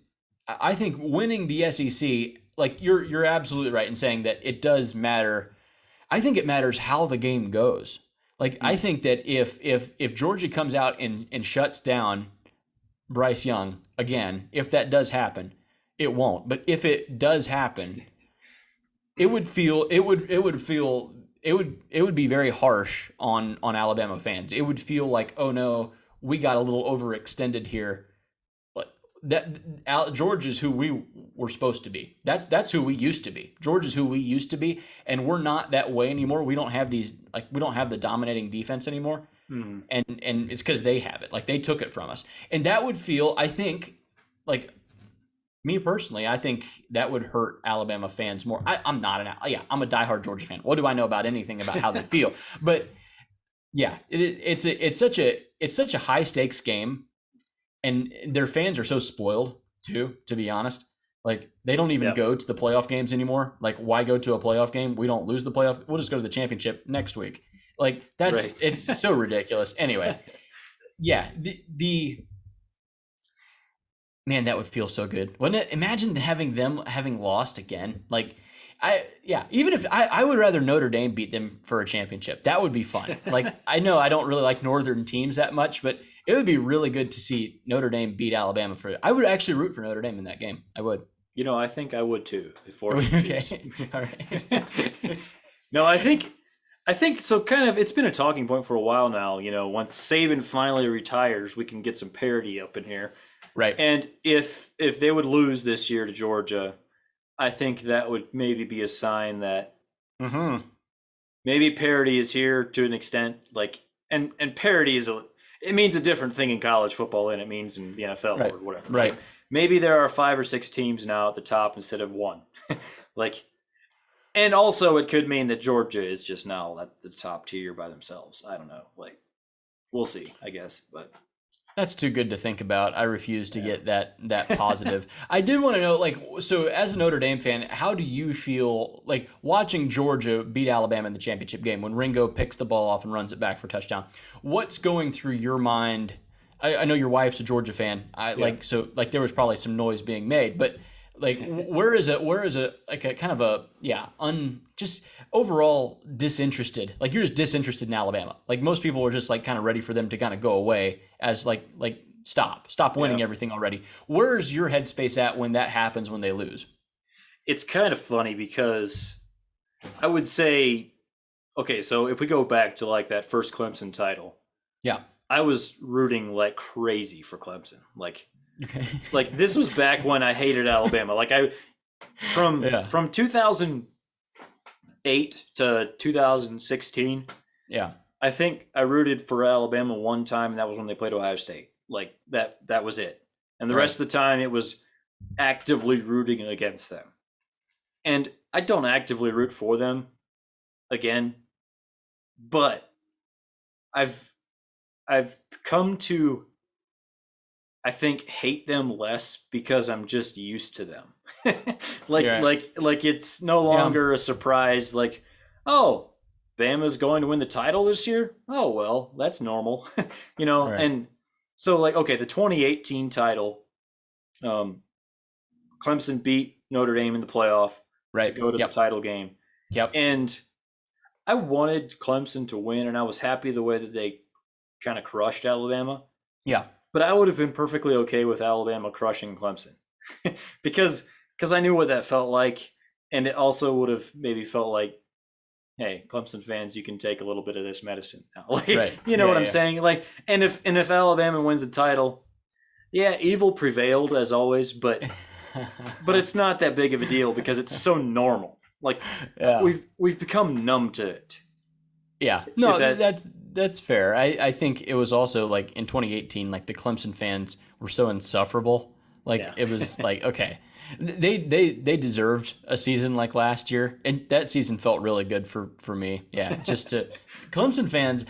I think winning the SEC, like, you're absolutely right in saying that it does matter. I think it matters how the game goes. Like, I think that if Georgia comes out and shuts down Bryce Young again, if that does happen, it won't. But if it does happen, it would be very harsh on Alabama fans. It would feel like, oh no, we got a little overextended here. But George is who we were supposed to be. That's who we used to be. George is who we used to be, and we're not that way anymore. We don't have the dominating defense anymore. Mm-hmm. And it's because they have it. Like, they took it from us. And that would feel, I think, like, me personally, I think that would hurt Alabama fans more. I'm a diehard Georgia fan. What do I know about anything about how they feel? But yeah, it's such a high stakes game, and their fans are so spoiled too. To be honest, like, they don't even Yep. go to the playoff games anymore. Like, why go to a playoff game? We don't lose the playoff. We'll just go to the championship next week. Like, Right. it's so ridiculous. Anyway, yeah, the man, that would feel so good, wouldn't it? Imagine having lost again. Like, even if I would rather Notre Dame beat them for a championship. That would be fun. Like, I know I don't really like northern teams that much, but it would be really good to see Notre Dame beat Alabama for. I would actually root for Notre Dame in that game. I would. I think I would too, if fortune Okay. choose. All right. No, I think so. Kind of, it's been a talking point for a while now. Once Saban finally retires, we can get some parity up in here. Right. And if they would lose this year to Georgia, I think that would maybe be a sign that Mm-hmm. maybe parity is here to an extent. Like, and parity it means a different thing in college football than it means in the NFL Right. or whatever. Right. Like, maybe there are 5 or 6 teams now at the top instead of 1. Like, and also it could mean that Georgia is just now at the top tier by themselves. I don't know. Like, we'll see, I guess. But That's too good to think about. I refuse to get that positive. I did want to know, like, so as a Notre Dame fan, how do you feel like watching Georgia beat Alabama in the championship game when Ringo picks the ball off and runs it back for touchdown? What's going through your mind? I know your wife's a Georgia fan. Yeah. Like there was probably some noise being made, but like where is a like a kind of a just overall disinterested, like you're just disinterested in Alabama, like most people were just like kind of ready for them to kind of go away as like stop winning Yeah. everything already. Where's your headspace at when that happens, when they lose? It's kind of funny because I would say, okay, so if we go back to like that first Clemson title, Yeah. I was rooting like crazy for Clemson. Okay. Like this was back when I hated Alabama. Like Yeah. from 2008 to 2016, Yeah. I think I rooted for Alabama one time, and that was when they played Ohio State. Like that was it. And the Right. rest of the time, it was actively rooting against them. And I don't actively root for them again, but I've come to, I think, hate them less because I'm just used to them. Yeah. Like it's no longer a surprise. Like, oh, Bama's going to win the title this year. Oh well, that's normal, Right. And so like, okay, the 2018 title, Clemson beat Notre Dame in the playoff to Right. go to the Yep. title game, Yep. and I wanted Clemson to win, and I was happy the way that they kind of crushed Alabama. Yeah. But I would have been perfectly okay with Alabama crushing Clemson because I knew what that felt like, and it also would have maybe felt like, hey, Clemson fans, you can take a little bit of this medicine now. Like, Right. you know Yeah, what I'm yeah. saying? Like, and if Alabama wins the title, yeah, evil prevailed as always, but it's not that big of a deal because it's so normal. Like Yeah. we've become numb to it. Yeah, If no, that that's fair. I think it was also like in 2018, like the Clemson fans were so insufferable. Like Yeah. it was like, okay, they deserved a season like last year, and that season felt really good for me. Yeah, just to Clemson fans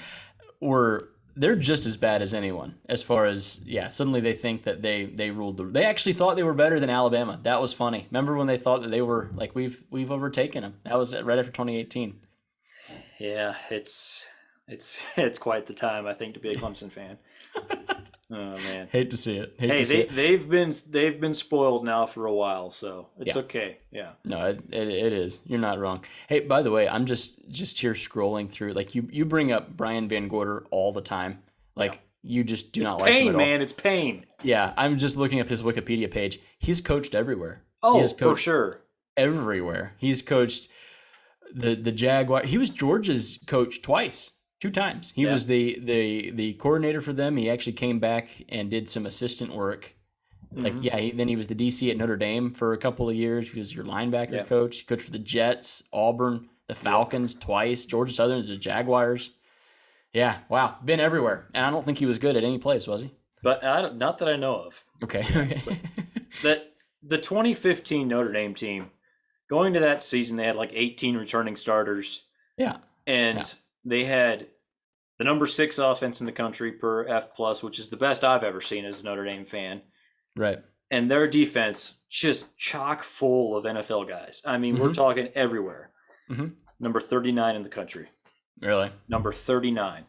they're just as bad as anyone as far as suddenly they think that they ruled they actually thought they were better than Alabama. That was funny. Remember when they thought that they were like we've overtaken them? That was right after 2018. Yeah, it's quite the time, I think, to be a Clemson fan. Oh man. Hate to see it. Hate Hey, to see it. they've been spoiled now for a while, so it's Yeah. okay. Yeah. No, it is. You're not wrong. Hey, by the way, I'm just here scrolling through. Like you bring up Brian Van Gorder all the time. Like Yeah. you just do It's not like him pain, at all. man. It's pain. Yeah, I'm just looking up his Wikipedia page. He's coached everywhere. He Oh, has for coached sure. everywhere. He's coached the Jaguar. He was Georgia's coach twice, two times. He Yeah. was the coordinator for them. He actually came back and did some assistant work. Like Mhm. then he was the DC at Notre Dame for a couple of years. He was your linebacker Yeah. coach. He coached for the Jets, Auburn, the Falcons twice, Georgia Southern, the Jaguars. Yeah, wow, been everywhere. And I don't think he was good at any place, was he? But not that I know of. Okay. But that the 2015 Notre Dame team, going to that season, they had like 18 returning starters, yeah, yeah, and they had the number 6 offense in the country per F plus, which is the best I've ever seen as a Notre Dame fan. right. And their defense just chock full of NFL guys. I mean, we're Mm-hmm. talking everywhere. Mm-hmm. Number 39 in the country. Really? Number 39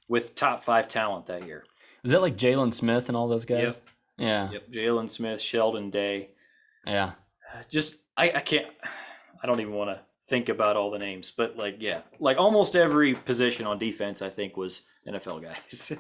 with top 5 talent that year. Was that like Jalen Smith and all those guys? Yep. Yeah. Yep. Jalen Smith, Sheldon Day. Yeah. Just I can't. I don't even want to think about all the names, but like almost every position on defense, I think, was NFL guys.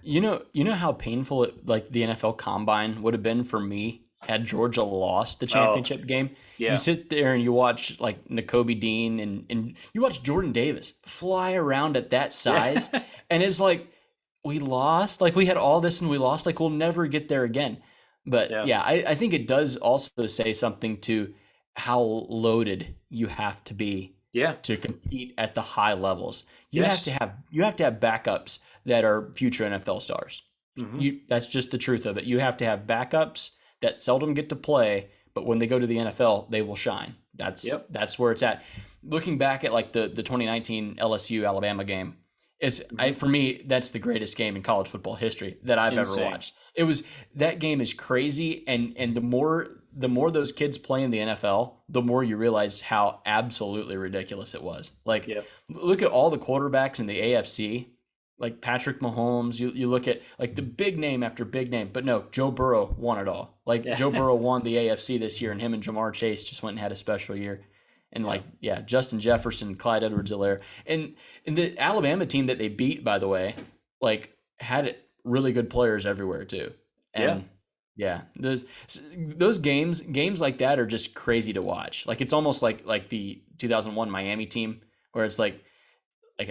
You know how painful like the NFL Combine would have been for me had Georgia lost the championship game. Yeah. You sit there and you watch like N'Kobe Dean and you watch Jordan Davis fly around at that size, and it's like we lost. Like we had all this and we lost. Like we'll never get there again. But Yeah. I think it does also say something to how loaded you have to be Yeah. to compete at the high levels. Yes. You have to have backups that are future NFL stars. Mhm. That's just the truth of it. You have to have backups that seldom get to play, but when they go to the NFL, they will shine. Yep. That's where it's at. Looking back at like the 2019 LSU Alabama game, For me, that's the greatest game in college football history that I've ever Insane. watched. That game is crazy, and the more those kids play in the NFL, the more you realize how absolutely ridiculous it was. Like, Yeah. look at all the quarterbacks in the AFC, like Patrick Mahomes. You look at like the big name after big name, but no, Joe Burrow won it all. Like Yeah. Joe Burrow won the AFC this year, and him and Jamar Chase just went and had a special year. And Yeah. Justin Jefferson, Clyde Edwards-Helaire, and the Alabama team that they beat, by the way, like had really good players everywhere too. Yeah. And yeah, those games like that are just crazy to watch. Like it's almost like the 2001 Miami team where it's like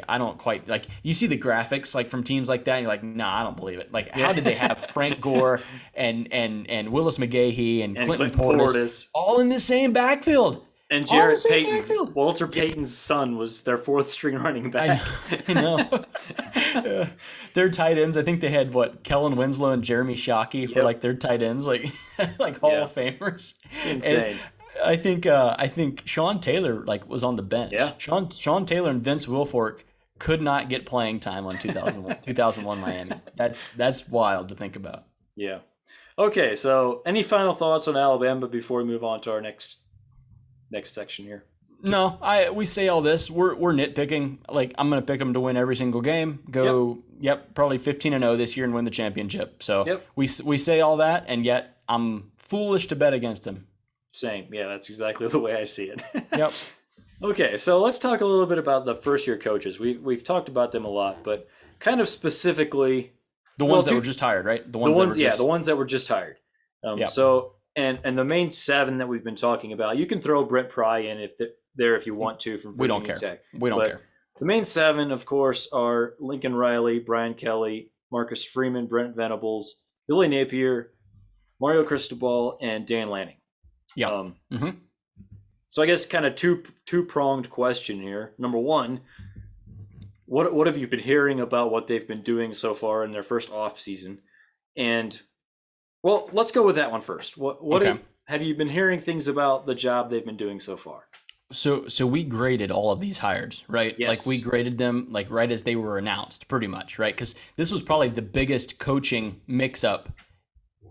I don't quite like you see the graphics like from teams like that and you're like, nah, I don't believe it. Like how did they have Frank Gore and Willis McGahee and Clinton Portis all in the same backfield? And Jarrett Payton, Walter Payton's son, was their fourth string running back. I know. Their tight ends, I think they had Kellen Winslow and Jeremy Shockey for like their tight ends, like Hall of Famers. It's insane. And I think Sean Taylor was on the bench. Yeah. Sean Taylor and Vince Wilfork could not get playing time on 2001 Miami. That's wild to think about. Yeah. Okay, so any final thoughts on Alabama before we move on to our next section here? No, we say all this. We're nitpicking. Like I'm going to pick them to win every single game. Probably 15-0 this year and win the championship. So we say all that, and yet I'm foolish to bet against them. Same. Yeah, that's exactly the way I see it. Yep. Okay, so let's talk a little bit about the first-year coaches. We've talked about them a lot, but kind of specifically the ones that were just hired, right? The ones that were just hired. So and the main 7 that we've been talking about, you can throw Brent Pry in if you want to from Virginia Tech. We don't care. The main 7, of course, are Lincoln Riley, Brian Kelly, Marcus Freeman, Brent Venables, Billy Napier, Mario Cristobal, and Dan Lanning. Yeah. So I guess kind of two-pronged question here. Number one, what have you been hearing about what they've been doing so far in their first off season? And well, let's go with that one first. Have you been hearing things about the job they've been doing so far? So we graded all of these hires, right? Yes. Like we graded them like right as they were announced, pretty much, right? Because this was probably the biggest coaching mix-up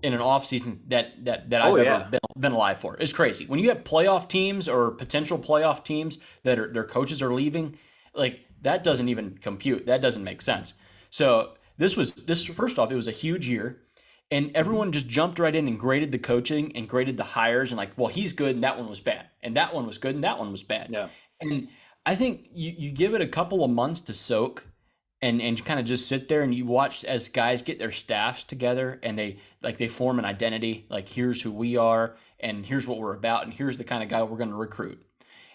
in an offseason that I've ever been alive for. It's crazy. When you have playoff teams or potential playoff teams that their coaches are leaving, like that doesn't even compute. That doesn't make sense. So this first off, it was a huge year. And everyone just jumped right in and graded the coaching and graded the hires and like, well, he's good and that one was bad. And that one was good and that one was bad. Yeah. And I think you give it a couple of months to soak and kind of just sit there and you watch as guys get their staffs together and they form an identity. Like, here's who we are and here's what we're about and here's the kind of guy we're going to recruit.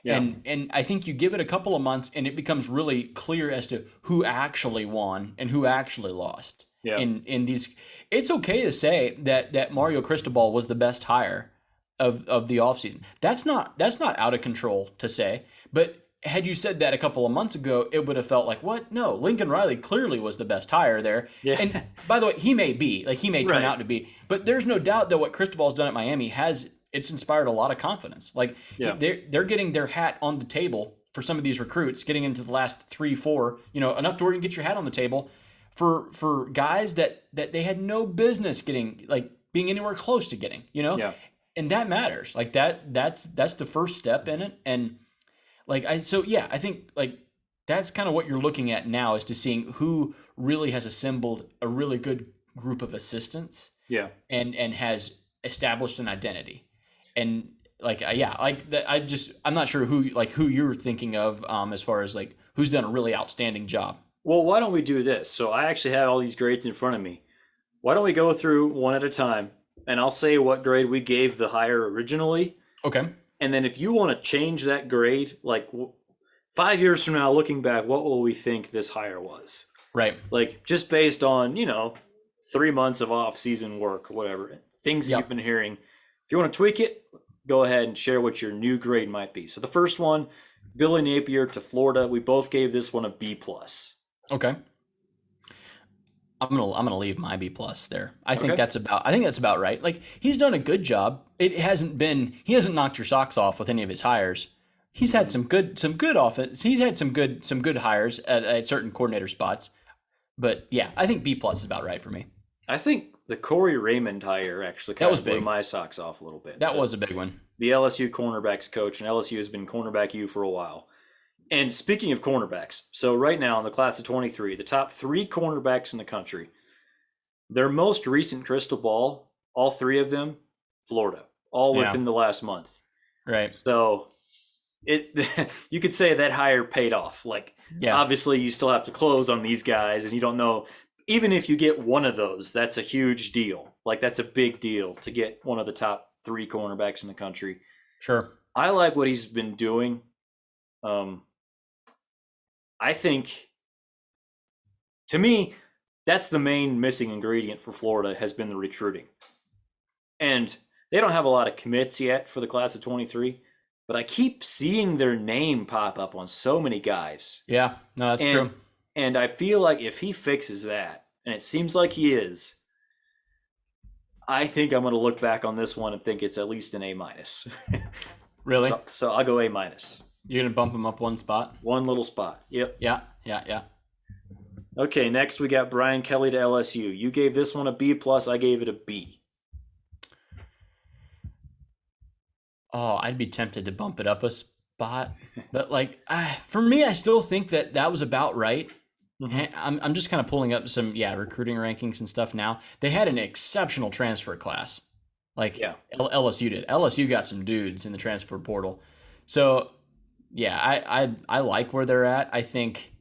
Yeah. And I think you give it a couple of months and it becomes really clear as to who actually won and who actually lost. Yeah. In these, it's okay to say that Mario Cristobal was the best hire of the offseason. That's not out of control to say. But had you said that a couple of months ago, it would have felt like, what? No, Lincoln Riley clearly was the best hire there. Yeah. And by the way, he may turn out to be. But there's no doubt that what Cristobal's done at Miami it's inspired a lot of confidence. Like they're getting their hat on the table for some of these recruits, getting into the last 3-4, enough to where you can get your hat on the table. For guys that they had no business getting, like being anywhere close to getting, and that matters. Like that's the first step in it. And I think like that's kind of what you're looking at now is to seeing who really has assembled a really good group of assistants. Yeah. And has established an identity. And I'm not sure who you're thinking of as far as like who's done a really outstanding job. Well, why don't we do this? So I actually have all these grades in front of me. Why don't we go through one at a time, and I'll say what grade we gave the hire originally. Okay. And then if you want to change that grade, like 5 years from now, looking back, what will we think this hire was? Right. Like just based on, 3 months of off-season work or whatever, things you've been hearing. If you want to tweak it, go ahead and share what your new grade might be. So the first one, Billy Napier to Florida, we both gave this one a B+. Okay. I'm gonna leave my B+ there. I think that's about right. Like he's done a good job. He hasn't knocked your socks off with any of his hires. he's had some good offense. He's had some good hires at certain coordinator spots. But yeah, I think B plus is about right for me. I think the Corey Raymond hire actually That kind was of blew big. my socks off a little bit. That was a big one. The LSU cornerbacks coach, and LSU has been cornerback U for a while. And speaking of cornerbacks, so right now in the class of 23, the top 3 cornerbacks in the country, their most recent crystal ball, all 3 of them, Florida, all Yeah. within the last month. Right. So you could say that hire paid off. Like, Yeah. obviously you still have to close on these guys, and you don't know. Even if you get one of those, that's a huge deal. Like, that's a big deal to get one of the top 3 cornerbacks in the country. Sure. I like what he's been doing. I think, to me, that's the main missing ingredient for Florida has been the recruiting. And they don't have a lot of commits yet for the class of 23, but I keep seeing their name pop up on so many guys. Yeah. No, that's true. And I feel like if he fixes that, and it seems like he is, I think I'm going to look back on this one and think it's at least an A minus. Really? So I'll go A minus. You're gonna bump him up one spot? One little spot. Yep. Yeah. Okay, next we got Brian Kelly to LSU. You gave this one a B plus. I gave it a B. Oh, I'd be tempted to bump it up a spot, but like for me, I still think that was about right. Mm-hmm. I'm just kind of pulling up some recruiting rankings and stuff now. They had an exceptional transfer class, like LSU did. LSU got some dudes in the transfer portal, so yeah, I like where they're at. I think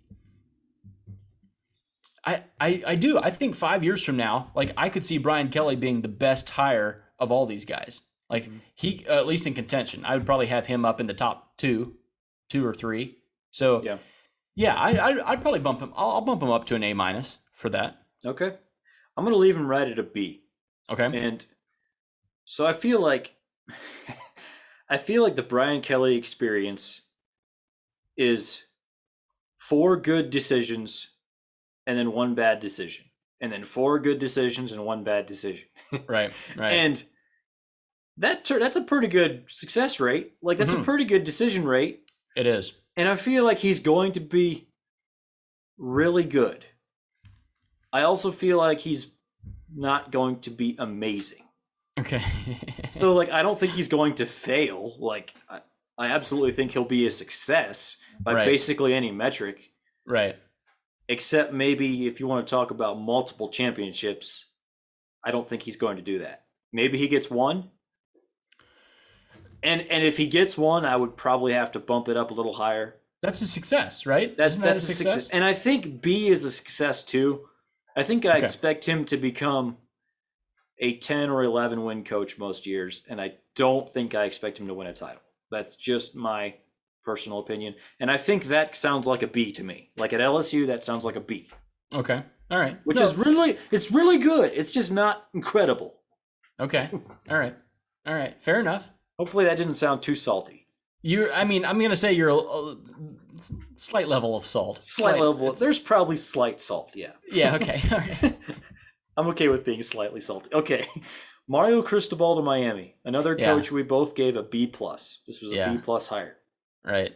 I do. I think 5 years from now, like I could see Brian Kelly being the best hire of all these guys. Like he, at least in contention, I would probably have him up in the top two or 3. So yeah, I'd probably bump him. I'll bump him up to an A minus for that. Okay, I'm gonna leave him right at a B. Okay, and so I feel like the Brian Kelly experience is 4 good decisions and then 1 bad decision, and then 4 good decisions and 1 bad decision. Right. And that's a pretty good success rate. Like, that's a pretty good decision rate. It is. And I feel like he's going to be really good. I also feel like he's not going to be amazing. Okay. So, like, I don't think he's going to fail. Like, I absolutely think he'll be a success by basically any metric. Right. Except maybe if you want to talk about multiple championships, I don't think he's going to do that. Maybe he gets 1. And if he gets 1, I would probably have to bump it up a little higher. That's a success, right? That's a success. And I think B is a success too. I think I expect him to become a 10 or 11 win coach most years, and I don't think I expect him to win a title. That's just my personal opinion. And I think that sounds like a B to me. Like at LSU, that sounds like a B. Okay. All right. Which is really good. It's just not incredible. Okay. All right. Fair enough. Hopefully that didn't sound too salty. I'm going to say you're a slight level of salt. Slight level. There's probably slight salt, yeah. Yeah, okay. All right. I'm okay with being slightly salty. Okay. Mario Cristobal to Miami. Another coach we both gave a B+. This was a B+ hire. Right.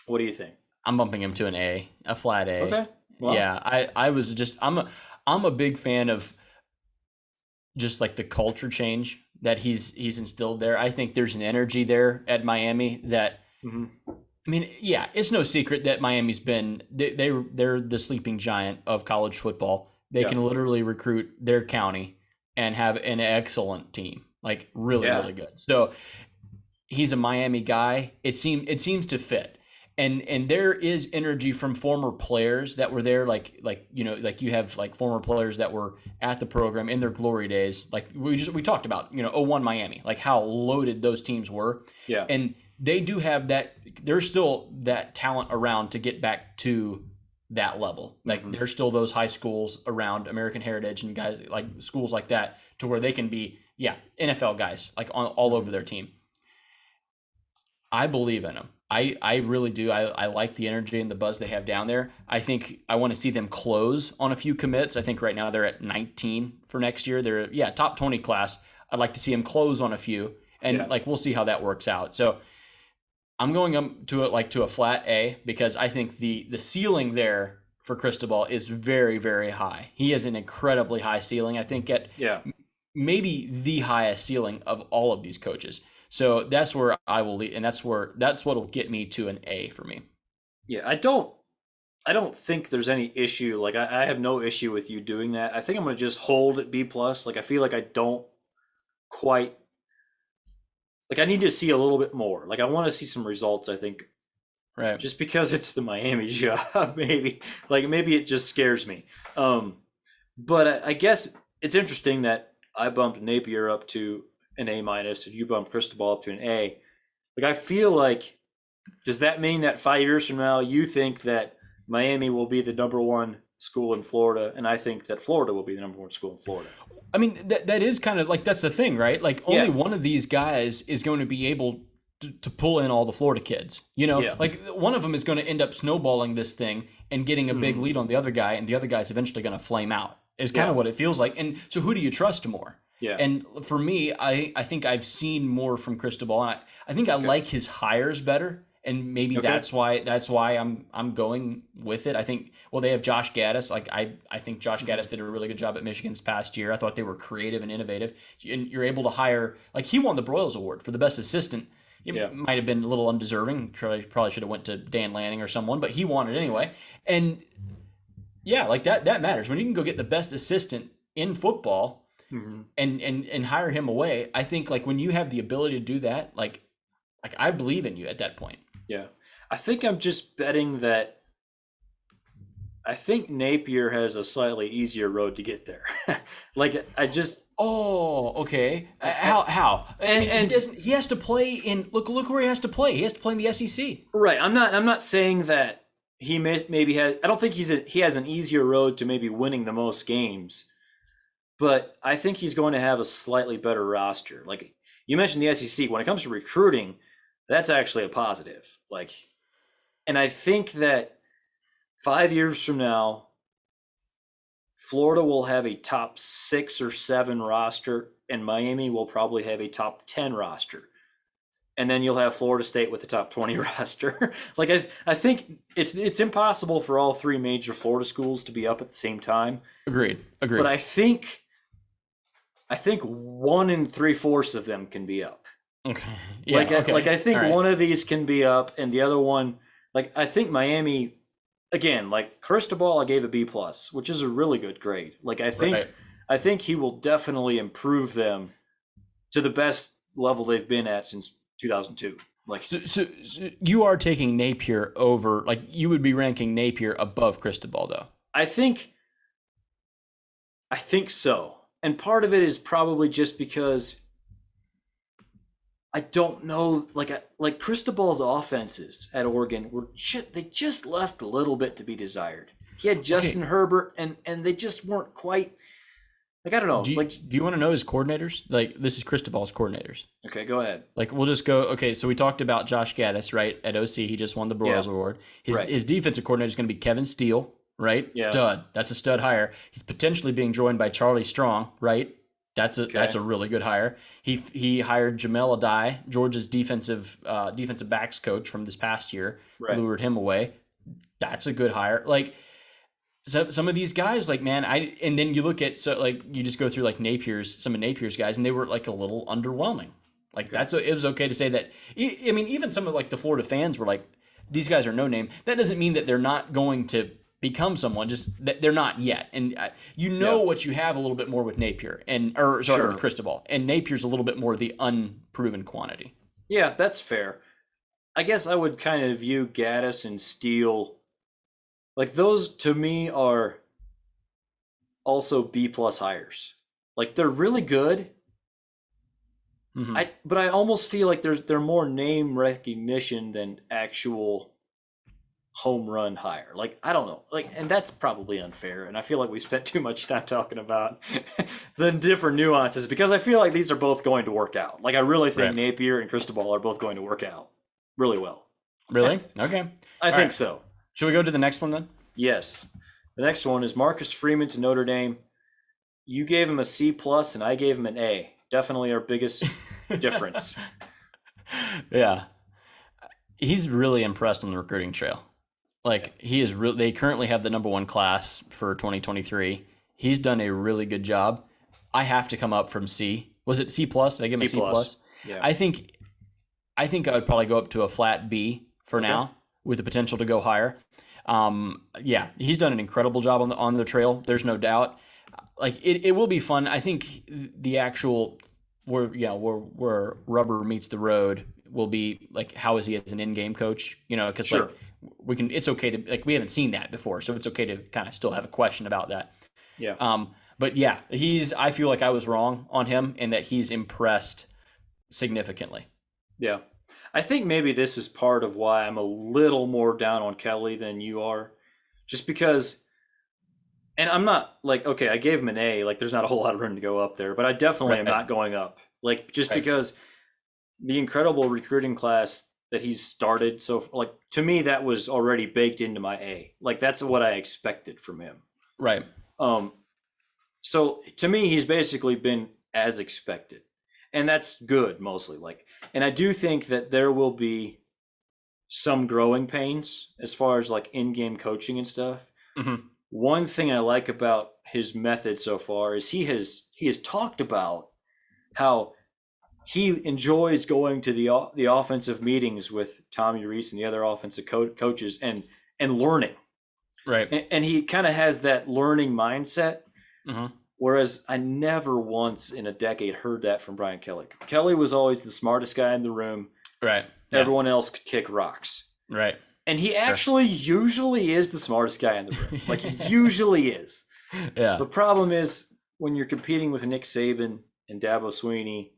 What do you think? I'm bumping him to an A, a flat A. Okay. Well, yeah, I was just I'm a big fan of just like the culture change that he's instilled there. I think there's an energy there at Miami that I mean, yeah, it's no secret that Miami's been they're the sleeping giant of college football. They can literally recruit their county and have an excellent team, like really good. So he's a Miami guy. It seems to fit. And there is energy from former players that were there, like you have like former players that were at the program in their glory days. Like we talked about, 01 Miami, like how loaded those teams were. Yeah. And they do have that. There's still that talent around to get back to that level. Like there's still those high schools around American Heritage and guys like schools like that to where they can be NFL guys like all over their team. I believe in them. I really do. I like the energy and the buzz they have down there. I think I want to see them close on a few commits. I think right now they're at 19 for next year. They're top 20 class. I'd like to see them close on a few, and we'll see how that works out. So I'm going up to a flat A because I think the ceiling there for Cristobal is very, very high. He has an incredibly high ceiling. I think at Yeah. maybe the highest ceiling of all of these coaches. So that's where I will lead, and that's what'll get me to an A for me. Yeah. I don't think there's any issue. Like I have no issue with you doing that. I think I'm gonna just hold at B plus. Like I feel like I don't quite like I need to see a little bit more. Like I want to see some results, I think, Right. just because it's the Miami job, maybe. Like maybe it just scares me. Um, but I guess it's interesting that I bumped Napier up to an A minus and you bumped Cristobal up to an A. Like I feel like, does that mean that 5 years from now you think that Miami will be the number one school in Florida, and I think that Florida will be the number one school in Florida? I mean, that is kind of like that's the thing, right? Like only Yeah, one of these guys is going to be able to pull in all the Florida kids. yeah, Like one of them is going to end up snowballing this thing and getting a big mhm, lead on the other guy, and the other guy's eventually going to flame out. Is kind yeah, of what it feels like. And so, who do you trust more? yeah. And for me, I think I've seen more from Cristobal. And I think I Okay, like his hires better, and maybe okay, that's why I'm going with it. I think they have Josh Gaddis. Like I think Josh mhm, Gaddis did a really good job at Michigan's past year. I thought they were creative and innovative, and you're able to hire like he won the Broyles Award for the best assistant. yeah, It might have been a little undeserving. Probably should have went to Dan Lanning or someone, but he won it anyway. And yeah, like that matters when you can go get the best assistant in football mhm, and hire him away. I think like when you have the ability to do that, like I believe in you at that point. yeah. I think I'm just betting that I think Napier has a slightly easier road to get there. Like I just Oh, okay. I, How? I mean, he and doesn't. He has to play in. Look where he has to play. He has to play in the SEC. right, I'm not saying that maybe has. I don't think he has an easier road to maybe winning the most games, but I think he's going to have a slightly better roster. Like you mentioned the SEC, when it comes to recruiting, that's actually a positive. Like, and I think that 5 years from now, Florida will have a top 6 or 7 roster, and Miami will probably have a top 10 roster. And then you'll have Florida State with the top 20 roster. Like I think it's impossible for all three major Florida schools to be up at the same time. Agreed. But Agreed. I think 1 3/4 of them can be up. Okay. Yeah. Like I Okay. All think right. one of these can be up, and the other one, like I think Miami, again, like Cristobal, I gave a B plus, which is a really good grade. Like Right. I think he will definitely improve them to the best level they've been at since 2002. Like So you are taking Napier over. Like you would be ranking Napier above Cristobal, though. I think I think so. And part of it is probably just because I don't know, like Cristobal's offenses at Oregon they just left a little bit to be desired. He had Justin Okay. Herbert, and they just weren't quite like I don't know. Like Do you want to know his coordinators? Like this is Cristobal's coordinators. okay, go ahead. Like we'll just go. Okay, so we talked about Josh Gaddis, right? At OC, he just won the Yeah, Broyles Award. His right. his defensive coordinator is going to be Kevin Steele, right? Yeah. Stud. That's a stud hire. He's potentially being joined by Charlie Strong, right? That's Okay. a really good hire. He hired Jamel Adai, Georgia's defensive backs coach from this past year, Right. lured him away. That's a good hire. Like so, some of these guys, like man, and then you look at like you just go through like some of Napier's guys, and they were like a little underwhelming. Like Okay. it was okay to say that. I mean, even some of like the Florida fans were like, these guys are no name. That doesn't mean that they're not going to become someone. Just that they're not yet. And you know Yeah. what you have a little bit more with Napier or sorry with Sure. Cristobal, and Napier's a little bit more the unproven quantity. Yeah, that's fair. I guess I would kind of view Gaddis and Steele like those to me are also B plus hires. Like they're really good. Hmm. But I almost feel like they're more name recognition than actual home run hire. Like I don't know. Like and that's probably unfair. And I feel like we spent too much time talking about the different nuances because I feel like these are both going to work out. Like I really think Right. Napier and Cristobal are both going to work out really well. Really? Okay. I All think right. so. Should we go to the next one then? Yes. The next one is Marcus Freeman to Notre Dame. You gave him a C plus, and I gave him an A. Definitely our biggest difference. Yeah. he's really impressed on the recruiting trail. Like he is real. They currently have the number one class for 2023. He's done a really good job. I have to come up from C. Was it C plus? Did I give him a C C plus? Yeah. I think I would probably go up to a flat B for now, with the potential to go higher. Yeah, he's done an incredible job on the trail. There's no doubt. Like it will be fun. I think the actual where rubber meets the road will be like, how is he as an in-game coach? Because Sure. it's okay to, like, we haven't seen that before, so it's okay to kind of still have a question about that. Yeah. But yeah, I feel like I was wrong on him and that he's impressed significantly. Yeah. I think maybe this is part of why I'm a little more down on Kelly than you are. Just because, and I'm not like, okay, I gave him an A, like there's not a whole lot of room to go up there, but I definitely am Right. not going up. Like, just Right. because the incredible recruiting class that he's started, so like to me that was already baked into my A. Like that's what I expected from him. Right. So to me he's basically been as expected. And that's good mostly. Like, and I do think that there will be some growing pains as far as like in-game coaching and stuff. Mm-hmm. One thing I like about his method so far is he has talked about how he enjoys going to the offensive meetings with Tommy Reese and the other offensive coaches and learning. Right. And he kind of has that learning mindset. Mm-hmm. Whereas I never once in a decade heard that from Brian Kelly. Kelly was always the smartest guy in the room. Right. Everyone else could kick rocks. Right. And he actually usually is the smartest guy in the room. Like he usually is. Yeah. The problem is when you're competing with Nick Saban and Dabo Sweeney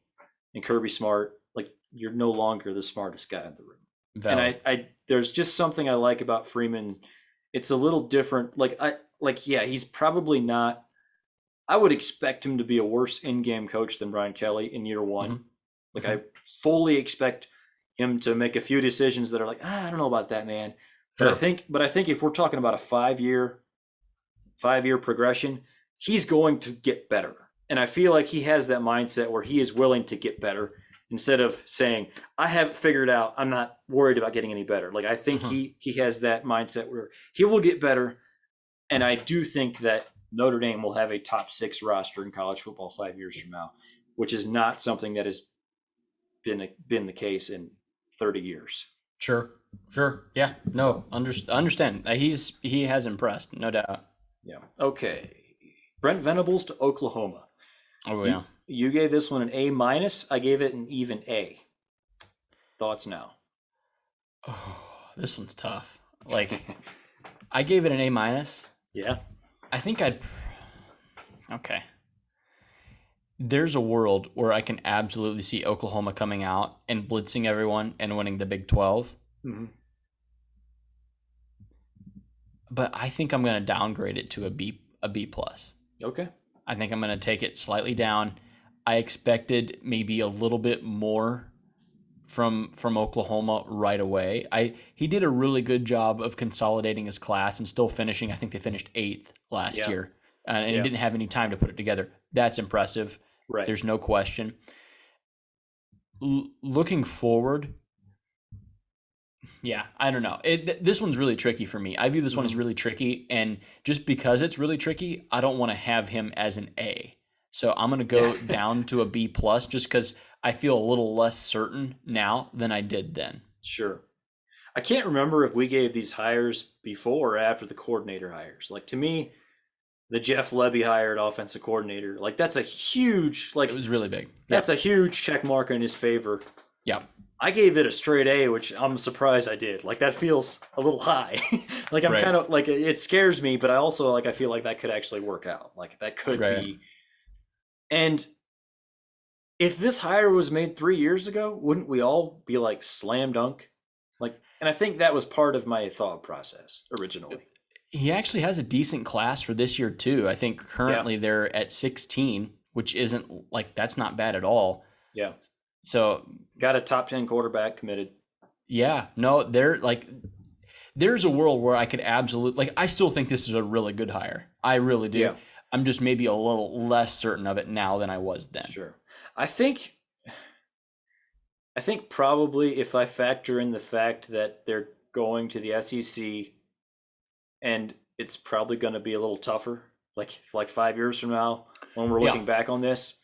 and Kirby Smart, like you're no longer the smartest guy in the room. Valid. And I there's just something I like about Freeman. It's a little different. Yeah, he's probably not. I would expect him to be a worse in-game coach than Brian Kelly in year one. Mm-hmm. Like I fully expect him to make a few decisions that are like, I don't know about that, man. Sure. But I think if we're talking about a 5-year progression, he's going to get better. And I feel like he has that mindset where he is willing to get better instead of saying, I have it figured out. I'm not worried about getting any better. Like I think he has that mindset where he will get better. And I do think that Notre Dame will have a top 6 roster in college football 5 years from now, which is not something that has been the case in 30 years. Sure. Yeah. No. Understand. He has impressed, no doubt. Yeah. Okay. Brent Venables to Oklahoma. Oh yeah. You gave this one an A-. I gave it an even A. Thoughts now? Oh, this one's tough. Like, I gave it an A-. Yeah. I think okay. There's a world where I can absolutely see Oklahoma coming out and blitzing everyone and winning the Big 12. Mm-hmm. But I think I'm going to downgrade it to a B+. Okay. I think I'm going to take it slightly down. I expected maybe a little bit more from Oklahoma right away. He did a really good job of consolidating his class and still finishing. I think they finished 8th last year, and he didn't have any time to put it together. That's impressive. Right. There's no question. Looking forward, yeah, I don't know. This one's really tricky for me. I view this one as really tricky, and just because it's really tricky, I don't want to have him as an A. So I'm going to go down to a B+, just because I feel a little less certain now than I did then. Sure. I can't remember if we gave these hires before or after the coordinator hires. Like, to me, the Jeff Lebby hired offensive coordinator, like that's a huge, like it was really big. That's a huge check mark in his favor. Yeah. I gave it a straight A, which I'm surprised I did. Like that feels a little high. Like I'm kind of like, it scares me, but I also like, I feel like that could actually work out. Like that could be. And if this hire was made 3 years ago, wouldn't we all be like slam dunk? Like, and I think that was part of my thought process originally. He actually has a decent class for this year too. I think currently they're at 16, which isn't like, that's not bad at all. Yeah. So got a top 10 quarterback committed. Yeah, no, there's a world where I could absolutely, like, I still think this is a really good hire. I really do. Yeah. I'm just maybe a little less certain of it now than I was then. Sure. I think I think probably if I factor in the fact that they're going to the SEC and it's probably going to be a little tougher, like 5 years from now when we're Yeah. looking back on this,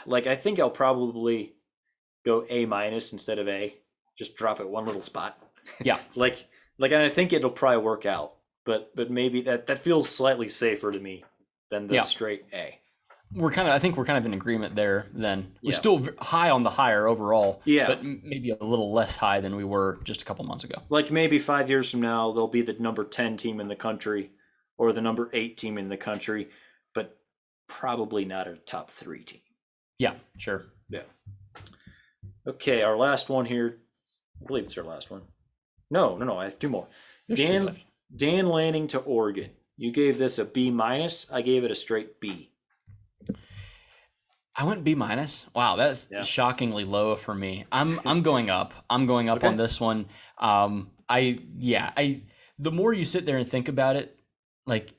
like I think I'll probably go A minus instead of A, just drop it one little spot. Yeah. like and I think it'll probably work out, but maybe that feels slightly safer to me than the Yeah. straight A. I think we're kind of in agreement there then. We're Yeah. still high on the higher overall, Yeah. but maybe a little less high than we were just a couple months ago. Like maybe 5 years from now they'll be the number 10 team in the country or the number 8 team in the country, but probably not a top 3 team. Yeah, sure. Yeah. Okay, our last one here. I believe it's our last one. No, I have 2 more. There's 2 left. Dan Lanning to Oregon. You gave this a B minus. I gave it a straight B. I went B minus. Wow, that's shockingly low for me. I'm going up. I'm going up Okay. on this one. The more you sit there and think about it, like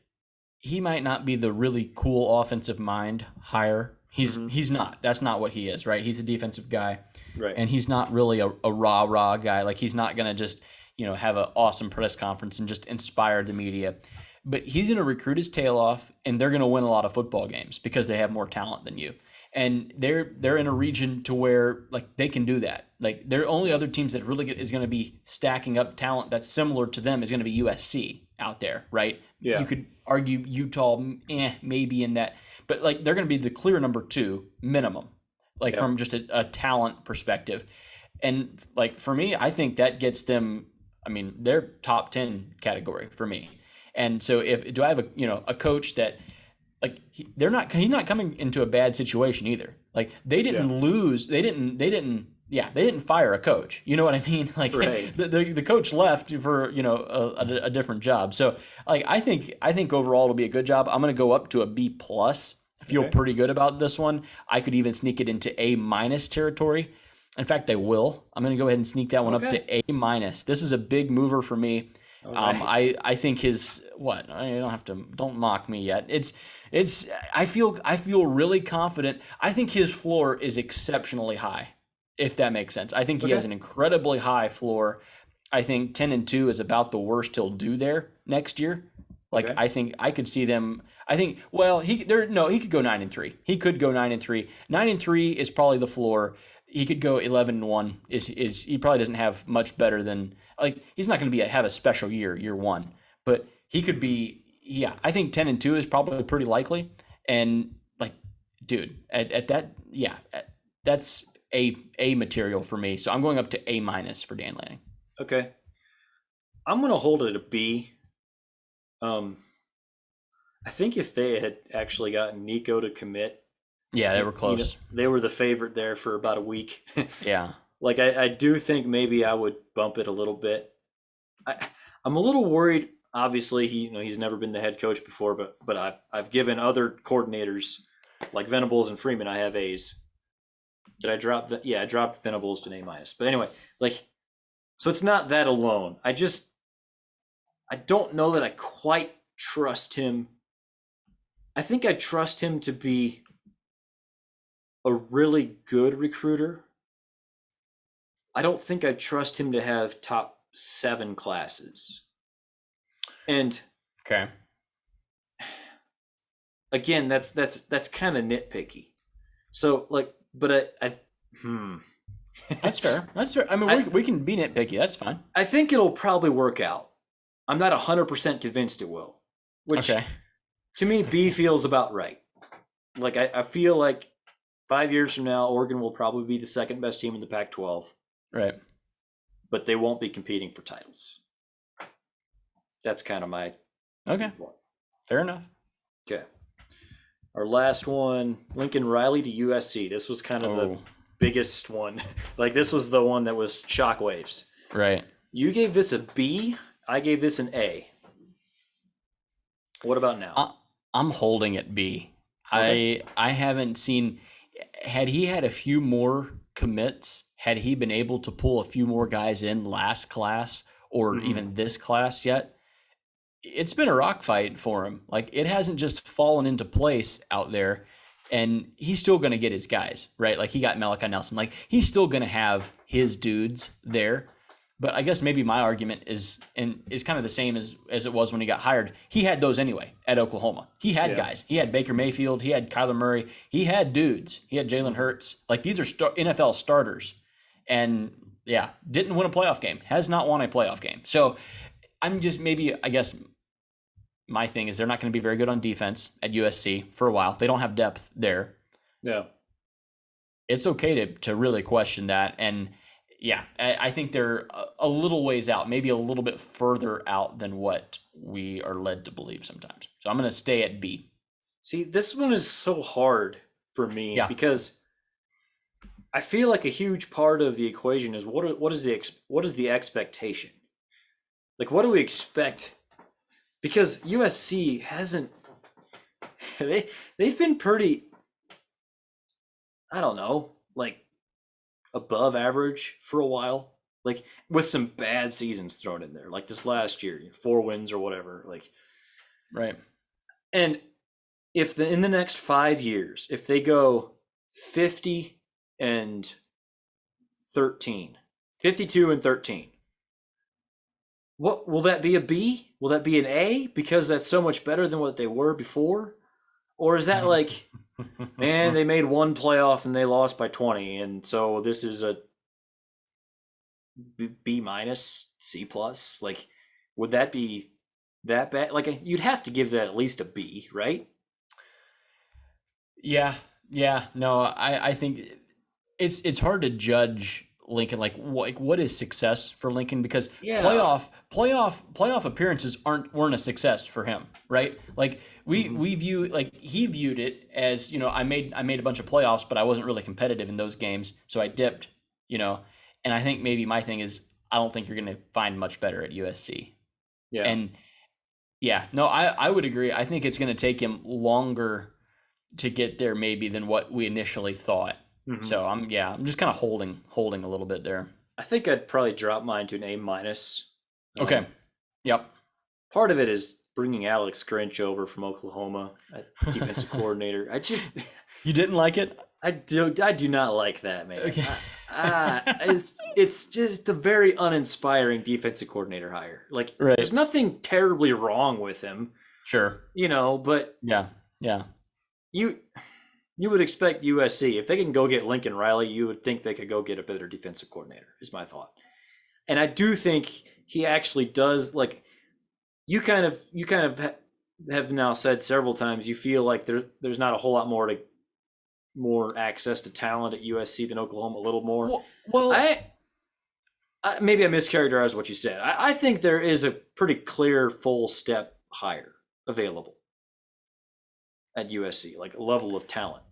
he might not be the really cool offensive mind hire. He's not. That's not what he is, right? He's a defensive guy. Right. And he's not really a rah guy. Like he's not gonna just, have an awesome press conference and just inspire the media. But he's gonna recruit his tail off, and they're gonna win a lot of football games because they have more talent than you. And they're in a region to where like they can do that. Like their only other teams that really is going to be stacking up talent that's similar to them is going to be USC out there, right? Yeah. You could argue Utah, maybe in that, but like they're going to be the clear number 2 minimum, like from just a talent perspective. And like for me, I think that gets them. I mean, they're top 10 category for me. And so do I have a coach that like he's not coming into a bad situation either. Like they didn't lose. They didn't fire a coach. You know what I mean? Like right. the coach left for a different job. So like I think overall it'll be a good job. I'm gonna go up to a B plus. I feel pretty good about this one. I could even sneak it into A minus territory. In fact, I will. I'm gonna go ahead and sneak that one up to A minus. This is a big mover for me. Right. I think don't mock me yet. I feel really confident. I think his floor is exceptionally high, if that makes sense. I think he has an incredibly high floor. I think 10-2 is about the worst he'll do there next year. Like I think I could see them. I think he could go 9-3. He could go 9-3. 9-3 is probably the floor. He could go 11-1. He probably doesn't have much better than like he's not going to have a special year one, but he could be. Yeah, I think 10-2 is probably pretty likely. And like, dude, at that, that's a material for me. So I'm going up to A minus for Dan Lanning. Okay, I'm gonna hold it a B. I think if they had actually gotten Nico to commit, they were close. They were the favorite there for about a week. Yeah. Like I do think maybe I would bump it a little bit. I'm a little worried. Obviously, he's never been the head coach before, but I've given other coordinators like Venables and Freeman. I have A's. Did I drop that? Yeah, I dropped Venables to an A minus. But anyway, so it's not that alone. I don't know that I quite trust him. I think I trust him to be a really good recruiter. I don't think I trust him to have top 7 classes. And again, that's kind of nitpicky. So but That's fair. That's fair. I mean, we can be nitpicky. That's fine. I think it'll probably work out. I'm not 100% convinced it will. Which to me, B feels about right. Like I feel like 5 years from now, Oregon will probably be the second best team in the Pac-12. Right. But they won't be competing for titles. That's kind of my point. Fair enough. Okay. Our last one, Lincoln Riley to USC. This was kind of the biggest one. Like this was the one that was shockwaves. Right. You gave this a B. I gave this an A. What about now? I'm holding it B. Okay. I haven't seen. Had he had a few more commits, had he been able to pull a few more guys in last class or even this class yet, it's been a rock fight for him. Like it hasn't just fallen into place out there. and he's still going to get his guys, right? Like he got Malachi Nelson. Like he's still going to have his dudes there. But I guess maybe my argument is kind of the same as it was when he got hired. He had those anyway at Oklahoma. He had guys. He had Baker Mayfield. He had Kyler Murray. He had dudes. He had Jalen Hurts. Like these are NFL starters, and yeah, didn't win a playoff game. Has not won a playoff game. So I'm just I guess my thing is they're not going to be very good on defense at USC for a while. They don't have depth there. Yeah, it's okay to really question that. And yeah, I think they're a little ways out, maybe a little bit further out than what we are led to believe sometimes. So I'm going to stay at B. See, this one is so hard for me because I feel like a huge part of the equation is what is the expectation? Like, what do we expect? Because USC hasn't they've been pretty, I don't know, like above average for a while, like with some bad seasons thrown in there, like this last year, 4 wins or whatever, like right. And if in the next 5 years, if they go 50 and 13, 52 and 13, what will that be? A B? Will that be an A because that's so much better than what they were before? Or is that like, man, they made one playoff and they lost by 20, and so this is a B minus, C plus? Like, would that be that bad? Like, you'd have to give that at least a B, right? Yeah. No, I think it's hard to judge Lincoln like what is success for Lincoln, because playoff appearances weren't a success for him, right? Like we view, like he viewed it as, I made a bunch of playoffs, but I wasn't really competitive in those games, so I dipped, and I think maybe my thing is I don't think you're going to find much better at USC. Yeah. And yeah, no, I would agree. I think it's going to take him longer to get there maybe than what we initially thought. Mm-hmm. So I'm just kind of holding a little bit there. I think I'd probably drop mine to an A minus. Okay. Yep. Part of it is bringing Alex Grinch over from Oklahoma, defensive coordinator. You didn't like it? I do not like that, man. Okay. It's just a very uninspiring defensive coordinator hire. Like, right. There's nothing terribly wrong with him. Sure. But yeah. You would expect USC, if they can go get Lincoln Riley, you would think they could go get a better defensive coordinator, is my thought. And I do think he actually does, like, you kind of have now said several times, you feel like there's not a whole lot more access to talent at USC than Oklahoma, a little more. Well, maybe I mischaracterized what you said. I think there is a pretty clear full step higher available at USC, like a level of talent.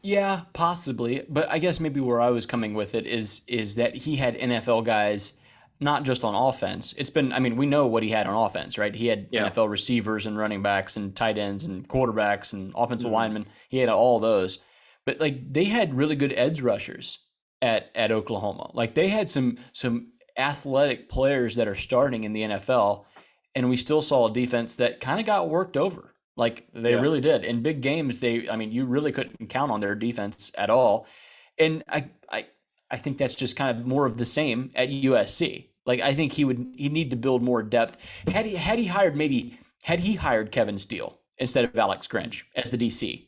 Yeah, possibly. But I guess maybe where I was coming with it is that he had NFL guys, not just on offense. We know what he had on offense, right? He had NFL receivers and running backs and tight ends and quarterbacks and offensive linemen. He had all those. But like they had really good edge rushers at Oklahoma. Like they had some athletic players that are starting in the NFL, and we still saw a defense that kind of got worked over. Like they really did. In big games, you really couldn't count on their defense at all. And I think that's just kind of more of the same at USC. Like I think he'd need to build more depth. Had he hired Kevin Steele instead of Alex Grinch as the DC,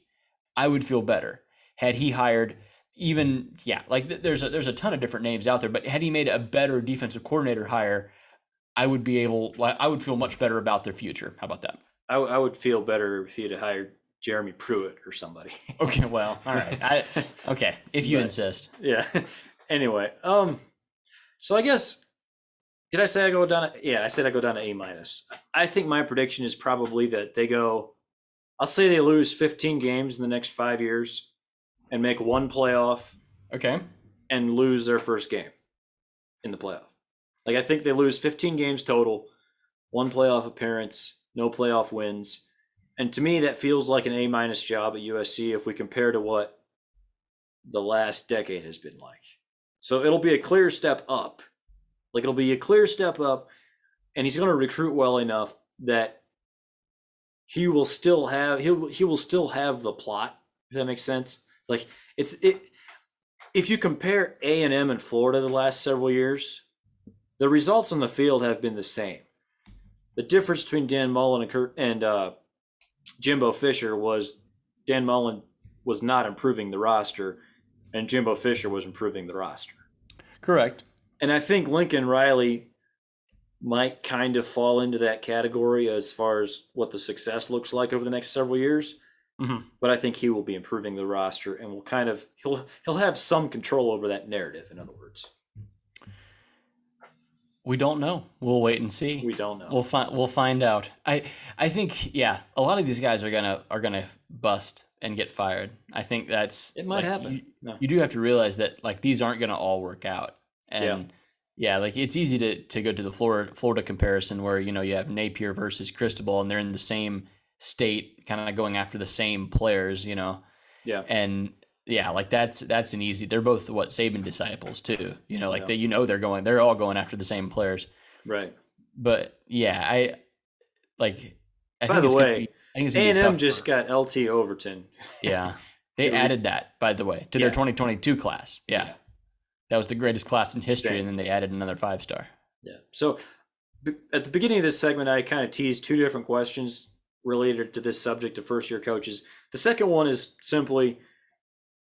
I would feel better. Had he hired there's a ton of different names out there, but had he made a better defensive coordinator hire, I would feel much better about their future. How about that? I would feel better if he had hired Jeremy Pruitt or somebody. Okay, well, all right. If you insist. Yeah. Anyway, so I guess, did I say I go down? I said I go down to A minus. I think my prediction is probably that I'll say they lose 15 games in the next 5 years and make one playoff. Okay. And lose their first game in the playoff. Like I think they lose 15 games total, one playoff appearance, no playoff wins. And to me, that feels like an A minus job at USC if we compare to what the last decade has been like. So it'll be a clear step up. And he's going to recruit well enough that he will still have he will still have the plot, if that makes sense. Like if you compare A&M and Florida the last several years, the results on the field have been the same. The difference between Dan Mullen and Jimbo Fisher was Dan Mullen was not improving the roster, and Jimbo Fisher was improving the roster. Correct. And I think Lincoln Riley might kind of fall into that category as far as what the success looks like over the next several years. Mm-hmm. But I think he will be improving the roster and will kind of he'll have some control over that narrative, in other words. We don't know. We'll wait and see. We don't know. We'll find out. I think a lot of these guys are gonna bust and get fired. I think it might happen. You do have to realize that like these aren't gonna all work out. And like it's easy to go to the Florida comparison where you have Napier versus Cristobal and they're in the same state, kind of going after the same players. Yeah. And like that's an easy. They're both Saban disciples too. They're all going after the same players. Right. But I By think the way, A&M just got LT Overton. Yeah. They added that, by the way, to their 2022 class. Yeah. That was the greatest class in history, and then they added another 5-star. Yeah. So at the beginning of this segment, I kind of teased two different questions related to this subject of first-year coaches. The second one is simply,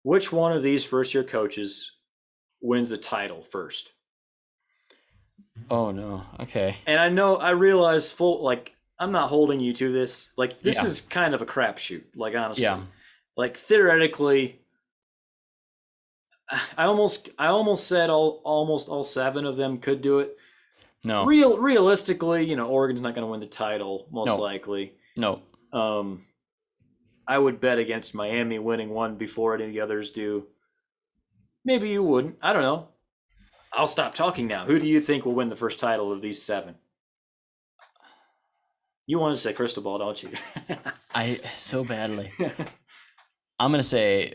which one of these first-year coaches wins the title first? Oh, no. Okay. And I realize I'm not holding you to this. Like, this is kind of a crapshoot, like, honestly. Yeah. Like, theoretically, I almost said almost all 7 of them could do it. No. Realistically, Oregon's not going to win the title, most likely. No. I would bet against Miami winning one before any of the others do. Maybe you wouldn't. I don't know. I'll stop talking now. Who do you think will win the first title of these 7? You want to say Cristobal, don't you? I so badly. I'm going to say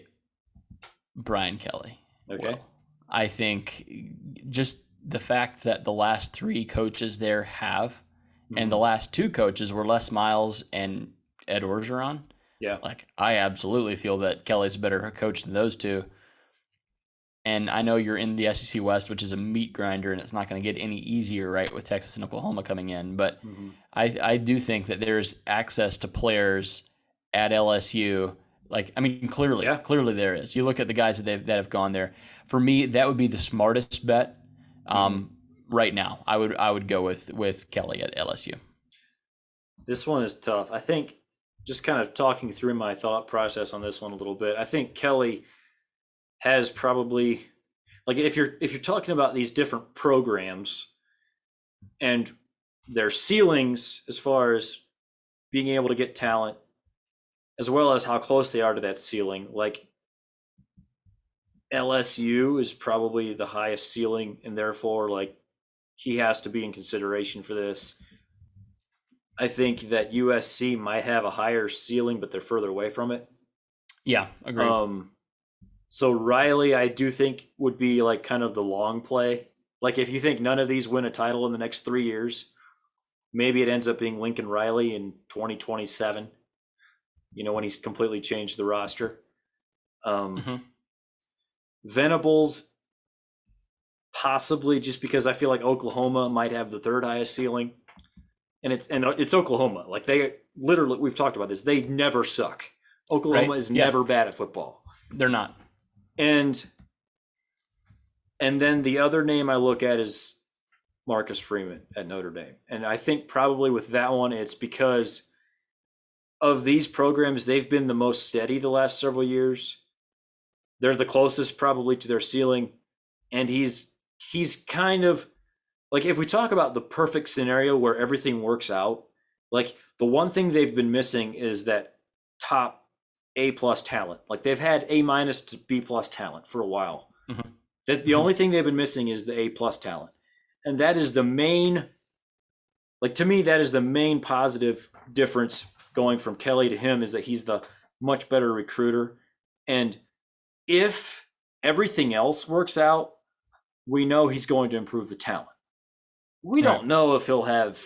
Brian Kelly. Okay. Well, I think just the fact that the last 3 coaches there have, and the last 2 coaches were Les Miles and Ed Orgeron. Yeah. Like, I absolutely feel that Kelly's a better coach than those 2. And I know you're in the SEC West, which is a meat grinder, and it's not going to get any easier, right, with Texas and Oklahoma coming in. But I do think that there's access to players at LSU. Like, I mean, clearly there is. You look at the guys that have gone there. For me, that would be the smartest bet. Right now, I would go with Kelly at LSU. This one is tough. I think just kind of talking through my thought process on this one a little bit. I think Kelly has probably, like, if you're talking about these different programs and their ceilings as far as being able to get talent, as well as how close they are to that ceiling, like LSU is probably the highest ceiling, and therefore, like, he has to be in consideration for this. I think that USC might have a higher ceiling, but they're further away from it. Yeah, agreed. So Riley, I do think, would be like kind of the long play. Like, if you think none of these win a title in the next 3 years, maybe it ends up being Lincoln Riley in 2027, when he's completely changed the roster. Venables, possibly, just because I feel like Oklahoma might have the 3rd highest ceiling. And it's Oklahoma. Like, they literally, we've talked about this, they never suck. Oklahoma is never bad at football. They're not. And then the other name I look at is Marcus Freeman at Notre Dame. And I think probably with that one, it's because of these programs, they've been the most steady the last several years. They're the closest probably to their ceiling. And he's kind of, like, if we talk about the perfect scenario where everything works out, like, the one thing they've been missing is that top A+ talent. Like, they've had A- to B+ talent for a while. The only thing they've been missing is the A+ talent. And that is the main, like, to me, that is the main positive difference going from Kelly to him, is that he's the much better recruiter. And if everything else works out, we know he's going to improve the talent. We don't know if he'll have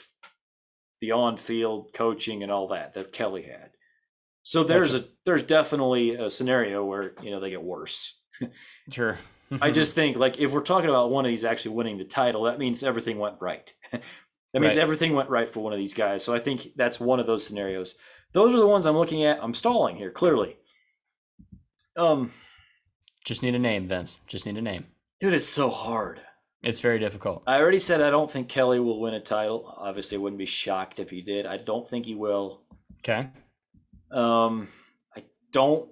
the on-field coaching and all that Kelly had. So there's definitely a scenario where they get worse. Sure. I just think, like, if we're talking about one of these actually winning the title, that means everything went right. That means everything went right for one of these guys. So I think that's one of those scenarios. Those are the ones I'm looking at. I'm stalling here, clearly. Just need a name, Vince. Just need a name. Dude, it's so hard. It's very difficult. I already said I don't think Kelly will win a title. Obviously, I wouldn't be shocked if he did. I don't think he will. Okay. I don't.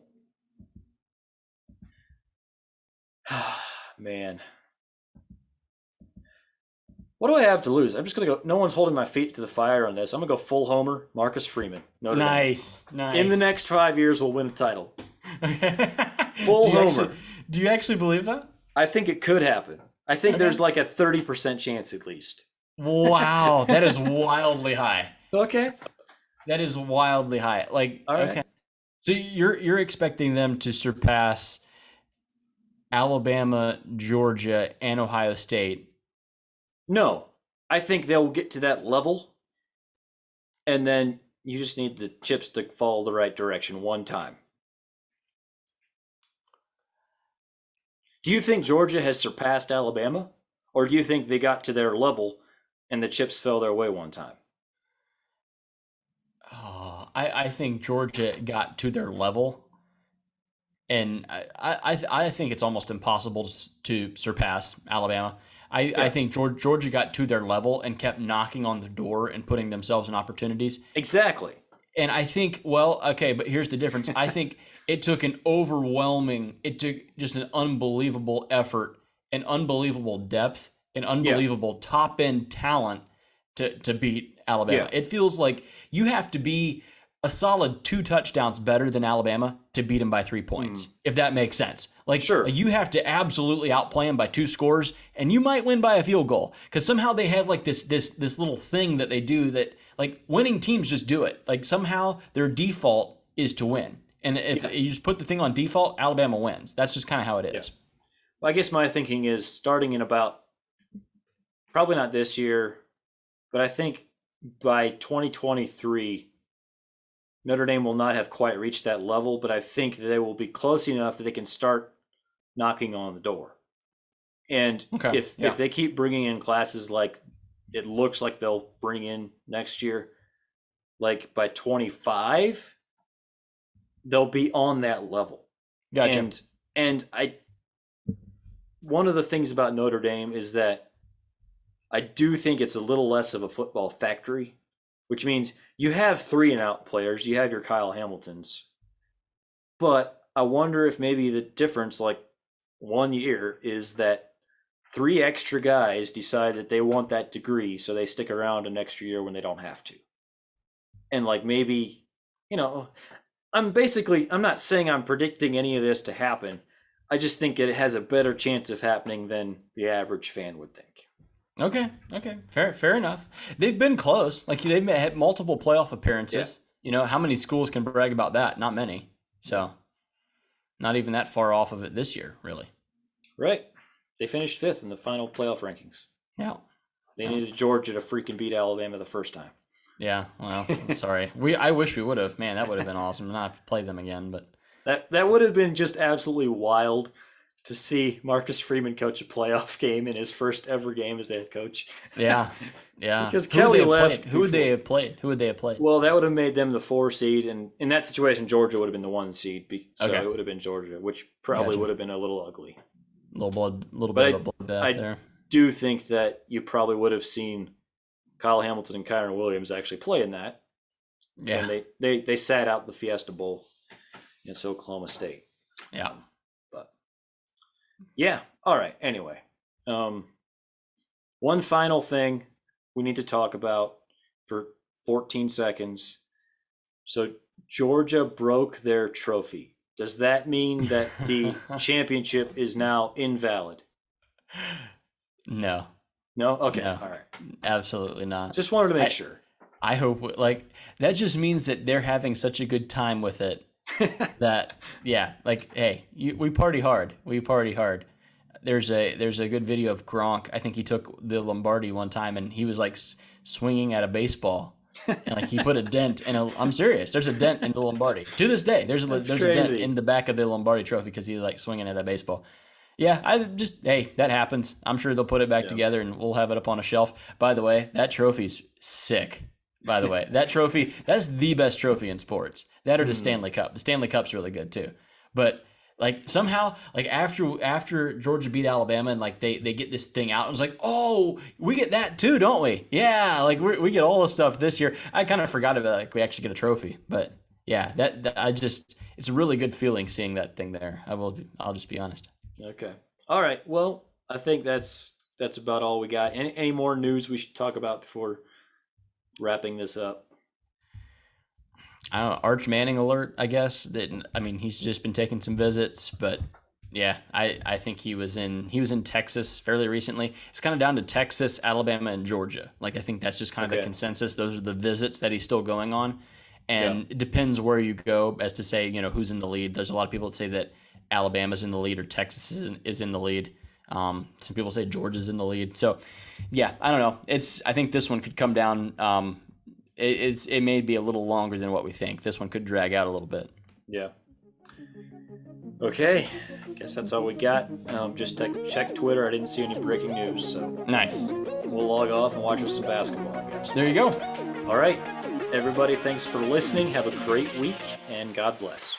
Man. What do I have to lose? I'm just going to go. No one's holding my feet to the fire on this. I'm going to go full homer, Marcus Freeman. Notre Dame. Nice. In the next 5 years, we'll win a title. Full homer. Do you actually believe that? I think it could happen. I think there's like a 30% chance at least. Wow. That is wildly high. Okay. That is wildly high. Like, all right. Okay. So you're expecting them to surpass Alabama, Georgia, and Ohio State? No, I think they'll get to that level, and then you just need the chips to fall the right direction one time. Do you think Georgia has surpassed Alabama, or do you think they got to their level and the chips fell their way one time? Oh, I think Georgia got to their level, and I think it's almost impossible to surpass Alabama. I think Georgia got to their level and kept knocking on the door and putting themselves in opportunities. Exactly. And I think, but here's the difference. I think it took just an unbelievable effort, an unbelievable depth, an unbelievable top-end talent to beat Alabama. Yeah. It feels like you have to be a solid 2 touchdowns better than Alabama to beat them by 3 points, if that makes sense. Like, sure. You have to absolutely outplay them by 2 scores, and you might win by a field goal. Because somehow they have like this little thing that they do that, like, winning teams just do it. Like, somehow their default is to win. And if you just put the thing on default, Alabama wins. That's just kind of how it is. Yeah. Well, I guess my thinking is starting in about, probably not this year, but I think by 2023, Notre Dame will not have quite reached that level, but I think they will be close enough that they can start knocking on the door. And if they keep bringing in classes like it looks like they'll bring in next year, like by 25, they'll be on that level. Gotcha. And one of the things about Notre Dame is that I do think it's a little less of a football factory, which means you have 3-and-out players. You have your Kyle Hamiltons. But I wonder if maybe the difference, like 1 year, is that 3 extra guys decide that they want that degree, so they stick around an extra year when they don't have to. And like maybe, I'm not saying I'm predicting any of this to happen. I just think it has a better chance of happening than the average fan would think. Okay. Fair enough. They've been close. Like, they've had multiple playoff appearances. Yeah. How many schools can brag about that? Not many. So, not even that far off of it this year, really. Right. They finished 5th in the final playoff rankings. Yeah. They needed Georgia to freaking beat Alabama the first time. Yeah, well, sorry. I wish we would have. Man, that would have been awesome. Not to play them again, but that would have been just absolutely wild to see Marcus Freeman coach a playoff game in his first ever game as head coach. Yeah. Because Kelly left. Who would they have played? Well, that would have made them the 4 seed, and in that situation, Georgia would have been the 1 seed. So it would have been Georgia, which probably would have been a little ugly. A little bit of a bloodbath there. I do think that you probably would have seen Kyle Hamilton and Kyron Williams actually play in that. Yeah. And they sat out the Fiesta Bowl against Oklahoma State. Yeah. But yeah. All right. Anyway, one final thing we need to talk about for 14 seconds. So Georgia broke their trophy. Does that mean that the championship is now invalid? No. No? Okay. No, all right. Absolutely not. Just wanted to make sure. I hope, that just means that they're having such a good time with it that, hey, we party hard. We party hard. There's a good video of Gronk. I think he took the Lombardi one time, and he was, swinging at a baseball. And like he put a dent in I'm serious. There's a dent in the Lombardi to this day. There's a dent crazy. in the back of the Lombardi trophy because he's like swinging at a baseball. Yeah, hey, that happens. I'm sure they'll put it back together and we'll have it up on a shelf. By the way, that trophy's sick. By the way, that trophy, that's the best trophy in sports. That or the Stanley Cup. The Stanley Cup's really good too. But like somehow, like after Georgia beat Alabama and like they get this thing out, and it's like, oh, we get that too, don't we? Yeah, like we get all the stuff this year. I kind of forgot about like we actually get a trophy, but yeah, that it's a really good feeling seeing that thing there. I'll just be honest. Okay. All right. Well, I think that's about all we got. Any more news we should talk about before wrapping this up? I don't know, Arch Manning alert, I guess. I mean, he's just been taking some visits, but yeah, I think he was in Texas fairly recently. It's kind of down to Texas, Alabama, and Georgia. Like I think that's just kind of the consensus. Those are the visits that he's still going on, and it depends where you go as to say who's in the lead. There's a lot of people that say that Alabama's in the lead or Texas is in the lead. Some people say Georgia's in the lead. So yeah, I don't know. I think this one could come down. It may be a little longer than what we think. This one could drag out a little bit. Yeah. Okay. Guess that's all we got. Just check Twitter. I didn't see any breaking news, so nice. We'll log off and watch some basketball, I guess. There you go. All right. Everybody, thanks for listening. Have a great week, and God bless.